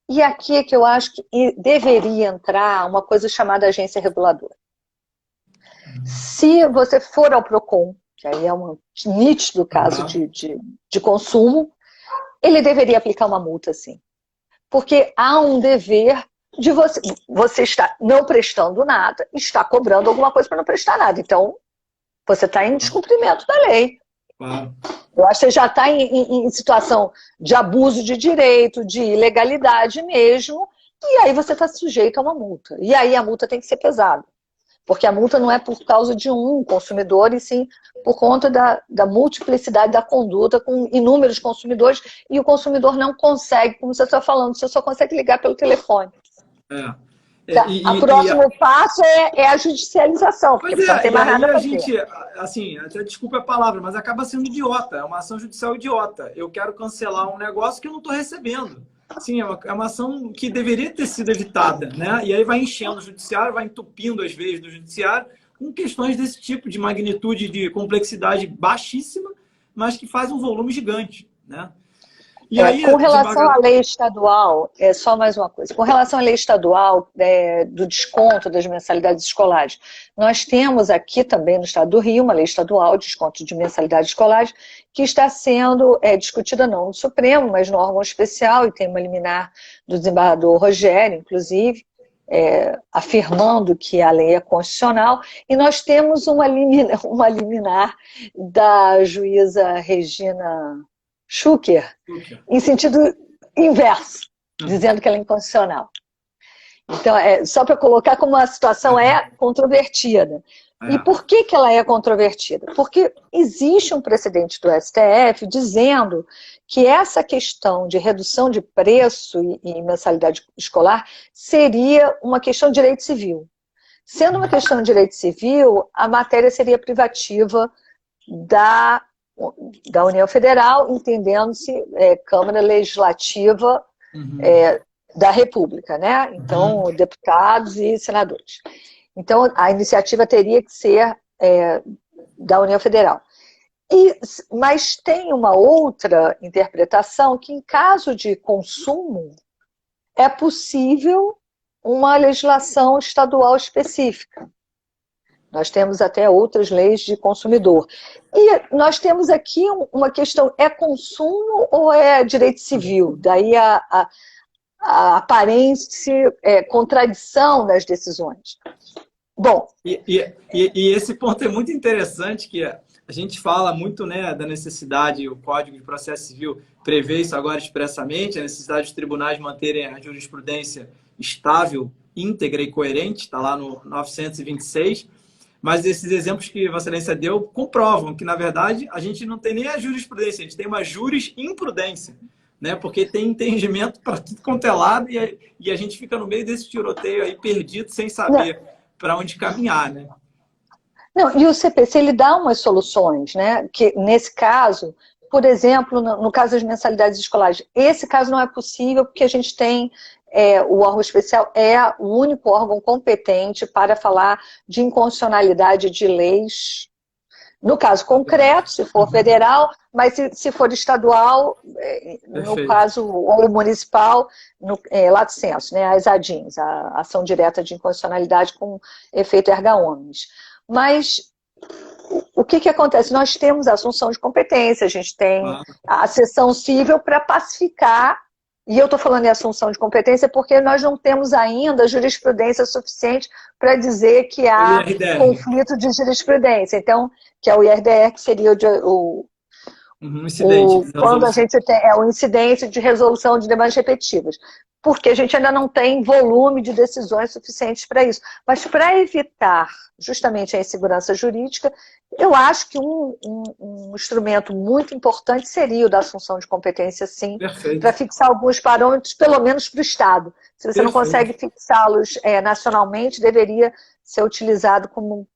E aqui é que eu acho que deveria entrar uma coisa chamada agência reguladora. Se você for ao PROCON, que aí é um nítido caso de consumo, ele deveria aplicar uma multa, sim. Porque há um dever de você está não prestando nada, está cobrando alguma coisa para não prestar nada. Então, você está em descumprimento da lei. Claro. Eu acho que você já está em situação de abuso de direito, de ilegalidade mesmo, e aí você está sujeito a uma multa. E aí a multa tem que ser pesada. Porque a multa não é por causa de um consumidor, e sim por conta da multiplicidade da conduta com inúmeros consumidores, e o consumidor não consegue, como você está falando, você só consegue ligar pelo telefone. O próximo passo é a judicialização, porque você não tem mais nada para fazer. Gente, assim, até desculpa a palavra, mas acaba sendo idiota, é uma ação judicial idiota. Eu quero cancelar um negócio que eu não estou recebendo. Sim, é uma ação que deveria ter sido evitada, né? E aí vai enchendo o judiciário, vai entupindo as veias do judiciário com questões desse tipo, de magnitude, de complexidade baixíssima, mas que faz um volume gigante, né? E aí, com relação à lei estadual, só mais uma coisa, com relação à lei estadual do desconto das mensalidades escolares, nós temos aqui também no estado do Rio uma lei estadual de desconto de mensalidades escolares que está sendo discutida não no Supremo, mas no órgão especial, e tem uma liminar do desembargador Rogério, inclusive, afirmando que a lei é constitucional, e nós temos uma liminar da juíza Regina Schucker, em sentido inverso, dizendo que ela é inconstitucional. Então, só para colocar como a situação é controvertida. E por que ela é controvertida? Porque existe um precedente do STF dizendo que essa questão de redução de preço e mensalidade escolar seria uma questão de direito civil. Sendo uma questão de direito civil, a matéria seria privativa da União Federal, entendendo-se Câmara Legislativa da República, né? Então, deputados e senadores. Então, a iniciativa teria que ser da União Federal. Mas tem uma outra interpretação que, em caso de consumo, é possível uma legislação estadual específica. Nós temos até outras leis de consumidor. E nós temos aqui uma questão, é consumo ou é direito civil? Daí a aparente contradição das decisões. Bom... E esse ponto é muito interessante, que a gente fala muito, né, da necessidade, o Código de Processo Civil prevê isso agora expressamente, a necessidade dos tribunais manterem a jurisprudência estável, íntegra e coerente, está lá no 926, mas esses exemplos que Vossa Excelência deu comprovam que, na verdade, a gente não tem nem a jurisprudência, a gente tem uma jurisprudência, né? Porque tem entendimento para tudo quanto é lado e a gente fica no meio desse tiroteio aí, perdido, sem saber para onde caminhar, né? Não, e o CPC, ele dá umas soluções, né? Que, nesse caso, por exemplo, no caso das mensalidades escolares, esse caso não é possível porque a gente tem... o órgão especial é o único órgão competente para falar de inconstitucionalidade de leis, no caso concreto, se for federal, mas se for estadual, no caso, ou municipal, lato sensu, né, as ADINs, a ação direta de inconstitucionalidade com efeito erga omnes. Mas o que acontece? Nós temos a assunção de competência, a gente tem a sessão civil para pacificar. E eu estou falando em assunção de competência porque nós não temos ainda jurisprudência suficiente para dizer que há conflito de jurisprudência. Então, que é o IRDR, que seria quando a gente tem o incidente de resolução de demandas repetitivas. Porque a gente ainda não tem volume de decisões suficientes para isso. Mas para evitar justamente a insegurança jurídica, eu acho que um instrumento muito importante seria o da assunção de competência, sim, para fixar alguns parâmetros, pelo menos para o Estado. Se você não consegue fixá-los nacionalmente, deveria ser utilizado como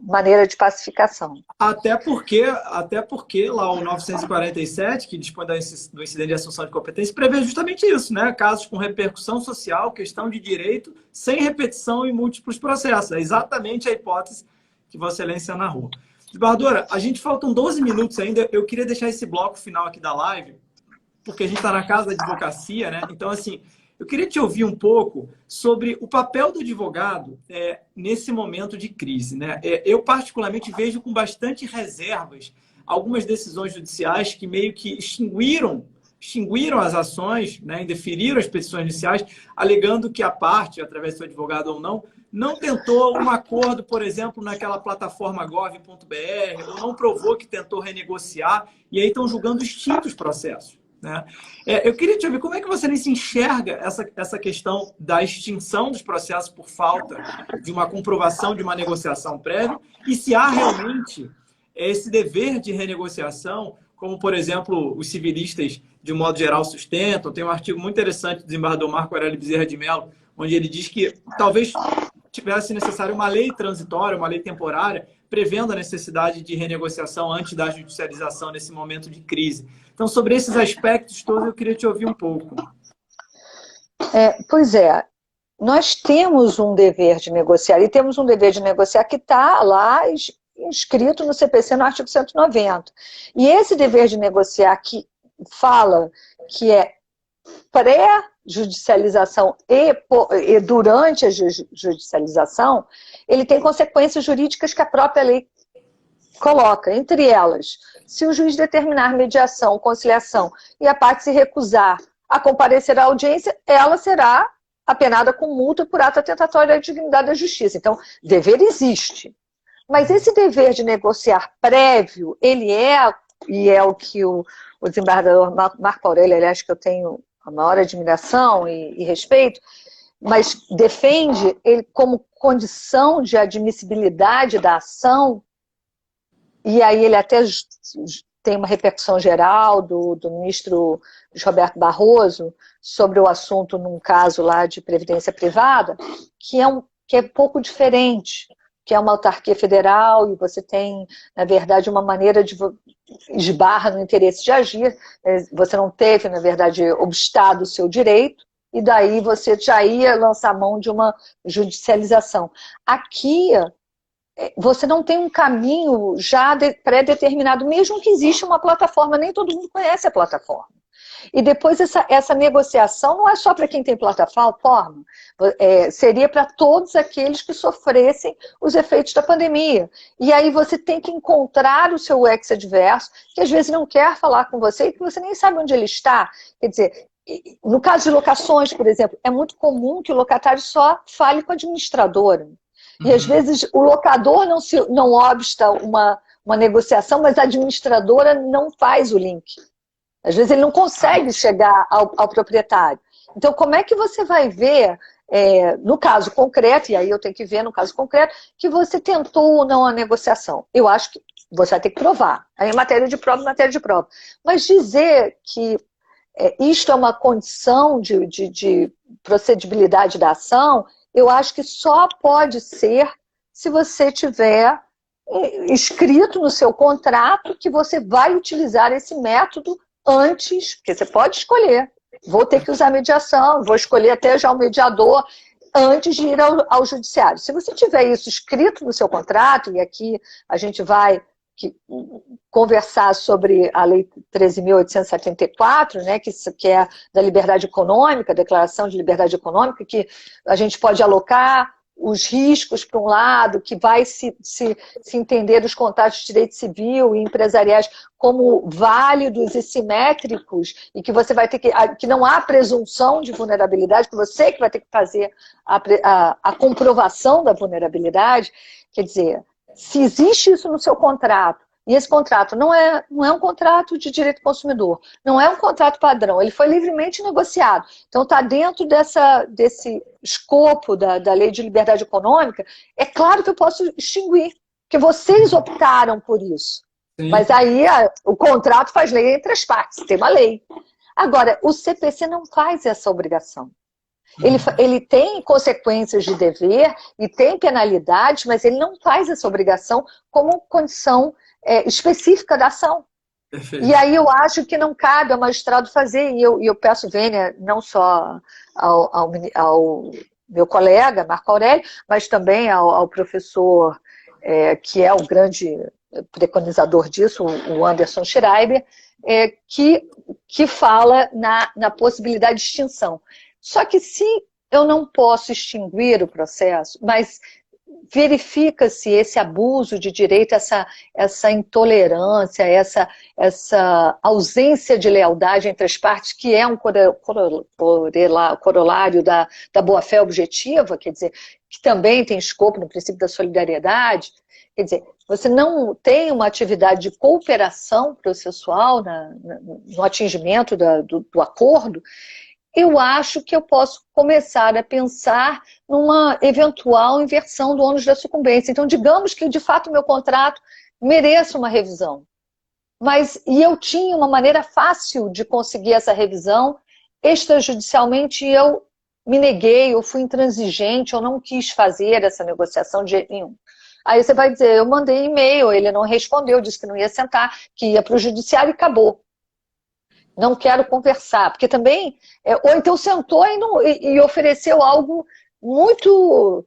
maneira de pacificação. Até porque lá o 947, que dispõe do incidente de assunção de competência, prevê justamente isso, né? Casos com repercussão social, questão de direito, sem repetição em múltiplos processos. É exatamente a hipótese que Vossa Excelência narrou. Bardora, a gente faltam 12 minutos ainda. Eu queria deixar esse bloco final aqui da live, porque a gente está na casa da advocacia, né? Então, assim, eu queria te ouvir um pouco sobre o papel do advogado nesse momento de crise, né? Eu, particularmente, vejo com bastante reservas algumas decisões judiciais que meio que extinguiram as ações, né? Indeferiram as petições judiciais, alegando que a parte, através do seu advogado ou não tentou um acordo, por exemplo, naquela plataforma gov.br, ou não provou que tentou renegociar, e aí estão julgando extintos processos. Né? Eu queria te ouvir, como é que você se enxerga essa questão da extinção dos processos por falta de uma comprovação de uma negociação prévia, e se há realmente esse dever de renegociação, como, por exemplo, os civilistas, de um modo geral, sustentam. Tem um artigo muito interessante do desembargador Marco Aurélio Bezerra de Mello, onde ele diz que talvez tivesse necessário uma lei transitória, uma lei temporária, prevendo a necessidade de renegociação antes da judicialização nesse momento de crise. Então, sobre esses aspectos todos, eu queria te ouvir um pouco. Pois é, nós temos um dever de negociar, e temos um dever de negociar que está lá inscrito no CPC no artigo 190. E esse dever de negociar que fala que é pré-judicialização e durante a judicialização, ele tem consequências jurídicas que a própria lei coloca. Entre elas, se o juiz determinar mediação, conciliação e a parte se recusar a comparecer à audiência, ela será apenada com multa por ato atentatório à dignidade da justiça. Então, dever existe. Mas esse dever de negociar prévio, ele e é o que o desembargador Marco Aurélio, aliás, que eu tenho a maior admiração e respeito, mas defende ele como condição de admissibilidade da ação, e aí ele até tem uma repercussão geral do ministro Roberto Barroso sobre o assunto num caso lá de previdência privada, que é pouco diferente, que é uma autarquia federal, e você tem, na verdade, uma maneira de esbarra no interesse de agir, você não teve, na verdade, obstado o seu direito, e daí você já ia lançar mão de uma judicialização. Aqui, você não tem um caminho já pré-determinado, mesmo que exista uma plataforma, nem todo mundo conhece a plataforma. E depois essa negociação não é só para quem tem plataforma, seria para todos aqueles que sofressem os efeitos da pandemia. E aí você tem que encontrar o seu ex-adverso, que às vezes não quer falar com você e que você nem sabe onde ele está. Quer dizer, no caso de locações, por exemplo, é muito comum que o locatário só fale com a administradora. E às vezes o locador não obsta uma negociação, mas a administradora não faz o link. Às vezes ele não consegue chegar ao proprietário. Então, como é que você vai ver, no caso concreto, e aí eu tenho que ver no caso concreto, que você tentou ou não a negociação? Eu acho que você vai ter que provar. Aí, matéria de prova. Mas dizer que isto é uma condição de procedibilidade da ação, eu acho que só pode ser se você tiver escrito no seu contrato que você vai utilizar esse método antes, porque você pode escolher, vou ter que usar mediação, vou escolher até já o mediador antes de ir ao judiciário. Se você tiver isso escrito no seu contrato, e aqui a gente vai conversar sobre a Lei 13.874, né, que é da liberdade econômica, Declaração de Liberdade Econômica, que a gente pode alocar os riscos para um lado, que vai se entender os contratos de direito civil e empresariais como válidos e simétricos, e que você vai ter que não há presunção de vulnerabilidade, que você que vai ter que fazer a comprovação da vulnerabilidade. Quer dizer, se existe isso no seu contrato, e esse contrato não é um contrato de direito consumidor, não é um contrato padrão, ele foi livremente negociado. Então está dentro desse escopo da Lei de Liberdade Econômica, é claro que eu posso extinguir, porque vocês optaram por isso. Sim. Mas aí o contrato faz lei entre as partes, tem uma lei. Agora, o CPC não faz essa obrigação. Ele tem consequências de dever e tem penalidades, mas ele não faz essa obrigação como condição específica da ação. Perfeito. E aí eu acho que não cabe ao magistrado fazer, e eu peço vênia não só ao meu colega, Marco Aurélio, mas também ao professor, que é o grande preconizador disso, o Anderson Schreiber, que fala na possibilidade de extinção. Só que se eu não posso extinguir o processo, mas verifica-se esse abuso de direito, essa intolerância, essa ausência de lealdade entre as partes, que é um corolário da boa-fé objetiva, quer dizer, que também tem escopo no princípio da solidariedade. Quer dizer, você não tem uma atividade de cooperação processual no atingimento do acordo. Eu acho que eu posso começar a pensar numa eventual inversão do ônus da sucumbência. Então, digamos que, de fato, o meu contrato mereça uma revisão. E eu tinha uma maneira fácil de conseguir essa revisão, extrajudicialmente eu me neguei, eu fui intransigente, eu não quis fazer essa negociação de jeito nenhum. Aí você vai dizer, eu mandei e-mail, ele não respondeu, disse que não ia sentar, que ia para o judiciário e acabou. Não quero conversar, porque também... ou então sentou e ofereceu algo muito...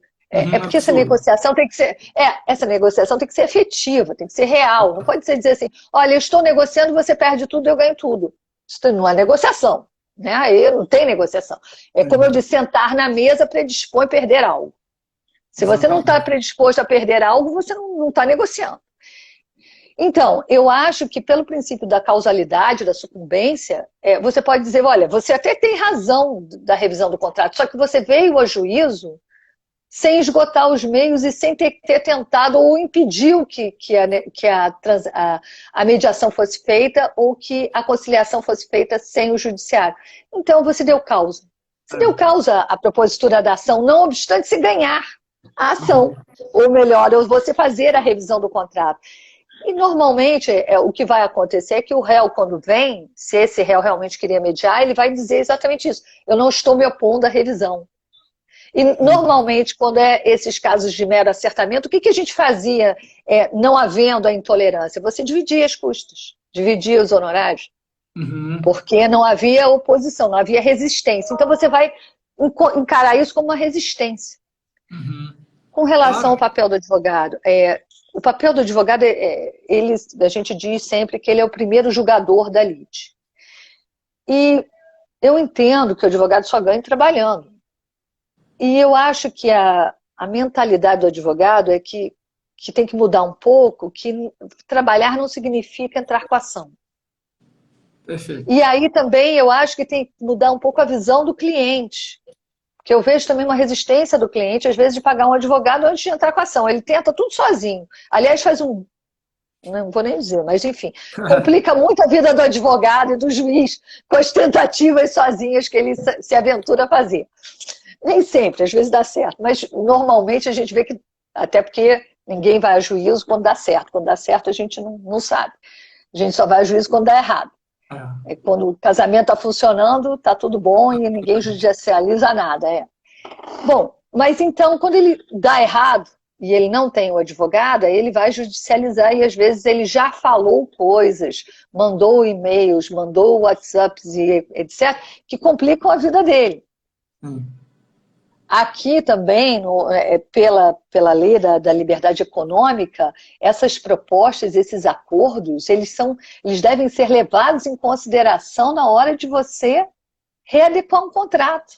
porque essa negociação tem que ser... essa negociação tem que ser efetiva, tem que ser real. Não pode ser dizer assim, olha, eu estou negociando, você perde tudo, eu ganho tudo. Isso não é negociação, né? Aí não tem negociação. É como eu disse, sentar na mesa predispõe a perder algo. Se você não está predisposto a perder algo, você não está negociando. Então, eu acho que pelo princípio da causalidade, da sucumbência, você pode dizer, olha, você até tem razão da revisão do contrato, só que você veio a juízo sem esgotar os meios e sem ter tentado ou impediu que a mediação fosse feita ou que a conciliação fosse feita sem o judiciário. Então, você deu causa. Você deu causa à propositura da ação, não obstante se ganhar a ação. Ou melhor, você fazer a revisão do contrato. E normalmente o que vai acontecer é que o réu, quando vem, se esse réu realmente queria mediar, ele vai dizer exatamente isso. Eu não estou me opondo à revisão. E normalmente, quando esses casos de mero acertamento, o que a gente fazia não havendo a intolerância? Você dividia as custas, dividia os honorários. Porque não havia oposição, não havia resistência. Então você vai encarar isso como uma resistência. Com relação ao papel do advogado, o papel do advogado, a gente diz sempre que ele é o primeiro julgador da lide. E eu entendo que o advogado só ganha trabalhando. E eu acho que a mentalidade do advogado é que tem que mudar um pouco, que trabalhar não significa entrar com a ação. Perfeito. E aí também eu acho que tem que mudar um pouco a visão do cliente. Porque eu vejo também uma resistência do cliente, às vezes, de pagar um advogado antes de entrar com a ação. Ele tenta tudo sozinho. Aliás, não vou nem dizer, mas enfim, complica muito a vida do advogado e do juiz com as tentativas sozinhas que ele se aventura a fazer. Nem sempre, às vezes dá certo, mas normalmente a gente vê que, até porque ninguém vai a juízo quando dá certo. Quando dá certo a gente não sabe. A gente só vai a juízo quando dá errado. Quando o casamento está funcionando, está tudo bom e ninguém judicializa nada. Bom, mas então, quando ele dá errado e ele não tem o advogado, ele vai judicializar e às vezes ele já falou coisas, mandou e-mails, mandou WhatsApps e etc., que complicam a vida dele. Aqui também, pela lei da liberdade econômica, essas propostas, esses acordos, eles devem ser levados em consideração na hora de você readequar um contrato.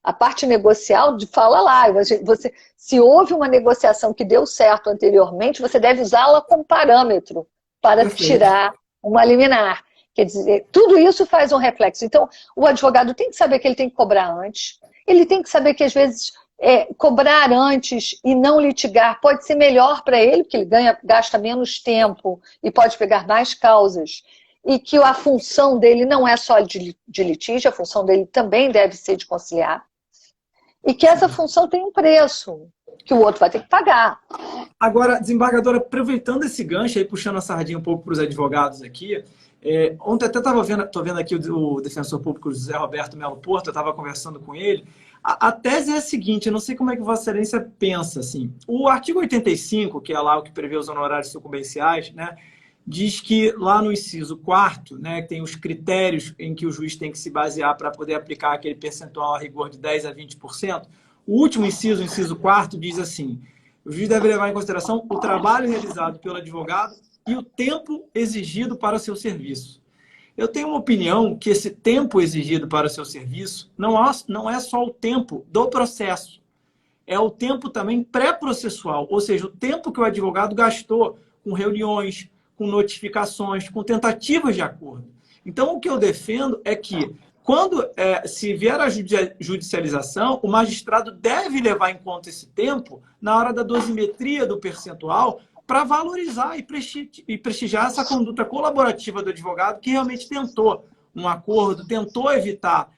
A parte negocial fala lá, se houve uma negociação que deu certo anteriormente, você deve usá-la como parâmetro para tirar uma liminar. Quer dizer, tudo isso faz um reflexo. Então, o advogado tem que saber que ele tem que cobrar antes. Ele tem que saber que, às vezes, cobrar antes e não litigar pode ser melhor para ele, porque ele gasta menos tempo e pode pegar mais causas. E que a função dele não é só de litígio, a função dele também deve ser de conciliar. E que essa função tem um preço, que o outro vai ter que pagar. Agora, desembargadora, aproveitando esse gancho, aí puxando a sardinha um pouco para os advogados aqui, ontem até estou vendo aqui o defensor público José Roberto Melo Porto, eu estava conversando com ele. A tese é a seguinte, eu não sei como é que Vossa Excelência pensa, assim. O artigo 85, que é lá o que prevê os honorários sucumbenciais, né, diz que lá no inciso 4º, né, tem os critérios em que o juiz tem que se basear para poder aplicar aquele percentual a rigor de 10% a 20%. O último inciso, o inciso 4º, diz assim: O juiz deve levar em consideração o trabalho realizado pelo advogado e o tempo exigido para o seu serviço. Eu tenho uma opinião que esse tempo exigido para o seu serviço não é só o tempo do processo, é o tempo também pré-processual, ou seja, o tempo que o advogado gastou com reuniões, com notificações, com tentativas de acordo. Então, o que eu defendo é que, quando se vier a judicialização, o magistrado deve levar em conta esse tempo na hora da dosimetria do percentual para valorizar e prestigiar essa conduta colaborativa do advogado que realmente tentou um acordo, tentou evitar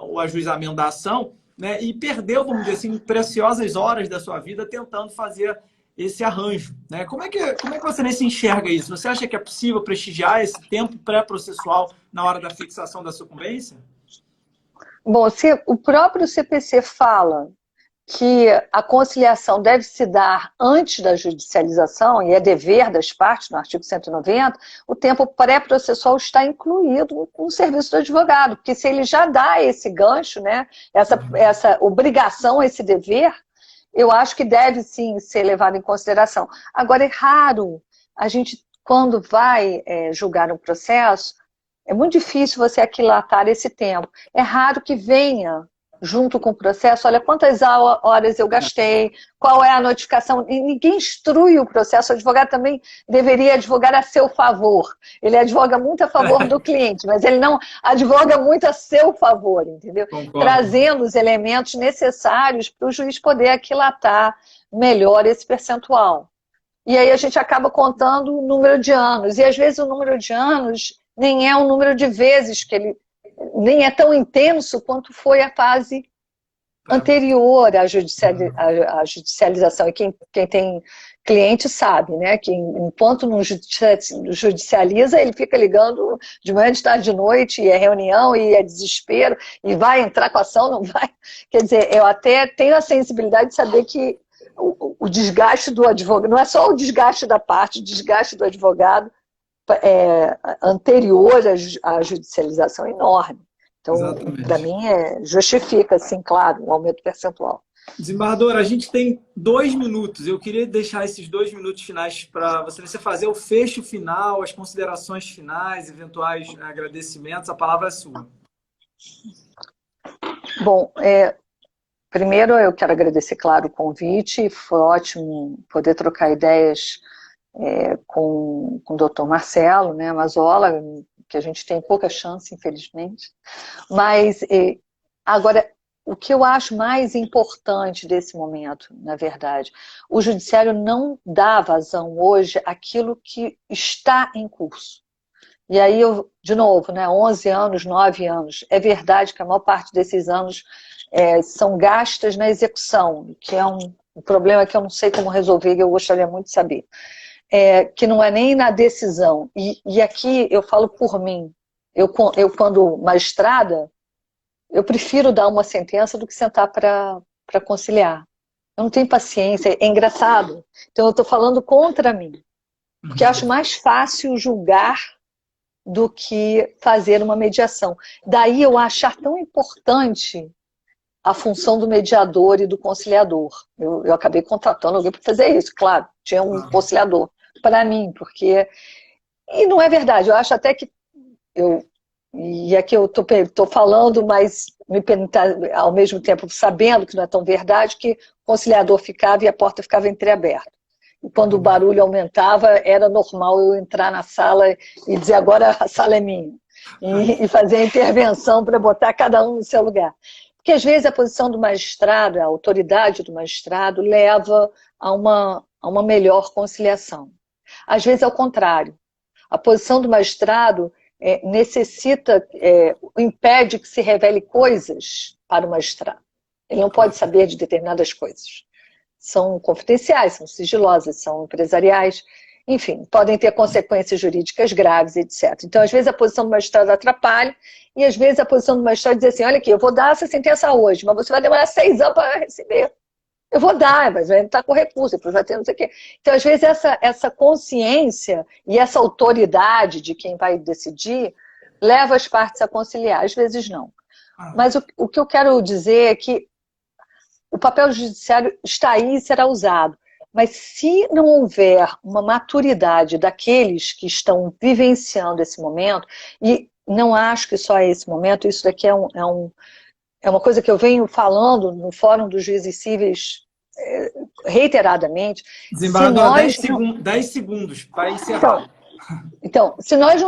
o ajuizamento da ação, né, e perdeu, vamos dizer assim, preciosas horas da sua vida tentando fazer esse arranjo, né? Como é que você se enxerga isso? Você acha que é possível prestigiar esse tempo pré-processual na hora da fixação da sucumbência? Bom, se o próprio CPC fala que a conciliação deve se dar antes da judicialização, e é dever das partes, no artigo 190, o tempo pré-processual está incluído no serviço do advogado, porque se ele já dá esse gancho, né, essa obrigação, esse dever, eu acho que deve sim ser levado em consideração. Agora, é raro a gente, quando vai julgar um processo, é muito difícil você aquilatar esse tempo. É raro que venha junto com o processo, olha quantas horas eu gastei, qual é a notificação, e ninguém instrui o processo, o advogado também deveria advogar a seu favor, ele advoga muito a favor do cliente, mas ele não advoga muito a seu favor, entendeu? Concordo. Trazendo os elementos necessários para o juiz poder aquilatar melhor esse percentual. E aí a gente acaba contando o número de anos, e às vezes o número de anos nem é o número de vezes que ele nem é tão intenso quanto foi a fase anterior à judicialização. E quem tem cliente sabe, né, que enquanto não judicializa, ele fica ligando de manhã, de tarde, de noite, e é reunião, e é desespero, e vai entrar com a ação, não vai. Quer dizer, eu até tenho a sensibilidade de saber que o desgaste do advogado, não é só o desgaste da parte, o desgaste do advogado anterior à judicialização é enorme. Então, para mim, justifica, assim, claro, um aumento percentual. Desembargadora, a gente tem 2 minutos. Eu queria deixar esses 2 minutos finais para você fazer o fecho final, as considerações finais, eventuais agradecimentos. A palavra é sua. Bom, primeiro eu quero agradecer, claro, o convite. Foi ótimo poder trocar ideias com o doutor Marcelo, né, Mazzola, que a gente tem pouca chance, infelizmente. Mas, agora, o que eu acho mais importante desse momento, na verdade, o judiciário não dá vazão hoje àquilo que está em curso. E aí, de novo, né, 11 anos, 9 anos, é verdade que a maior parte desses anos são gastas na execução, que é um problema que eu não sei como resolver, e eu gostaria muito de saber. Que não é nem na decisão. E aqui eu falo por mim. Eu quando magistrada, eu prefiro dar uma sentença do que sentar para conciliar. Eu não tenho paciência, é engraçado. Então eu estou falando contra mim. Porque eu acho mais fácil julgar do que fazer uma mediação. Daí eu achar tão importante a função do mediador e do conciliador. Eu acabei contratando alguém para fazer isso, claro. Tinha um conciliador para mim, porque... E não é verdade, eu acho até que... E aqui eu estou falando, mas ao mesmo tempo sabendo que não é tão verdade, que o conciliador ficava e a porta ficava entreaberta. E quando o barulho aumentava, era normal eu entrar na sala e dizer, agora a sala é minha. E fazer a intervenção para botar cada um no seu lugar. Porque às vezes a posição do magistrado, a autoridade do magistrado, leva a uma melhor conciliação. Às vezes é o contrário. A posição do magistrado impede que se revele coisas para o magistrado. Ele não pode saber de determinadas coisas. São confidenciais, são sigilosas, são empresariais, enfim, podem ter consequências jurídicas graves, etc. Então, às vezes, a posição do magistrado atrapalha, e às vezes a posição do magistrado diz assim, olha aqui, eu vou dar essa sentença hoje, mas você vai demorar 6 anos para receber. Eu vou dar, mas vai estar com recurso, depois vai ter não sei o quê. Então, às vezes, essa consciência e essa autoridade de quem vai decidir leva as partes a conciliar, às vezes não. Mas o que eu quero dizer é que o papel judiciário está aí e será usado. Mas se não houver uma maturidade daqueles que estão vivenciando esse momento, e não acho que só é esse momento, isso daqui é uma coisa que eu venho falando no Fórum dos Juízes Cíveis reiteradamente. Desembargadora, 10 segundos para encerrar. Então, se nós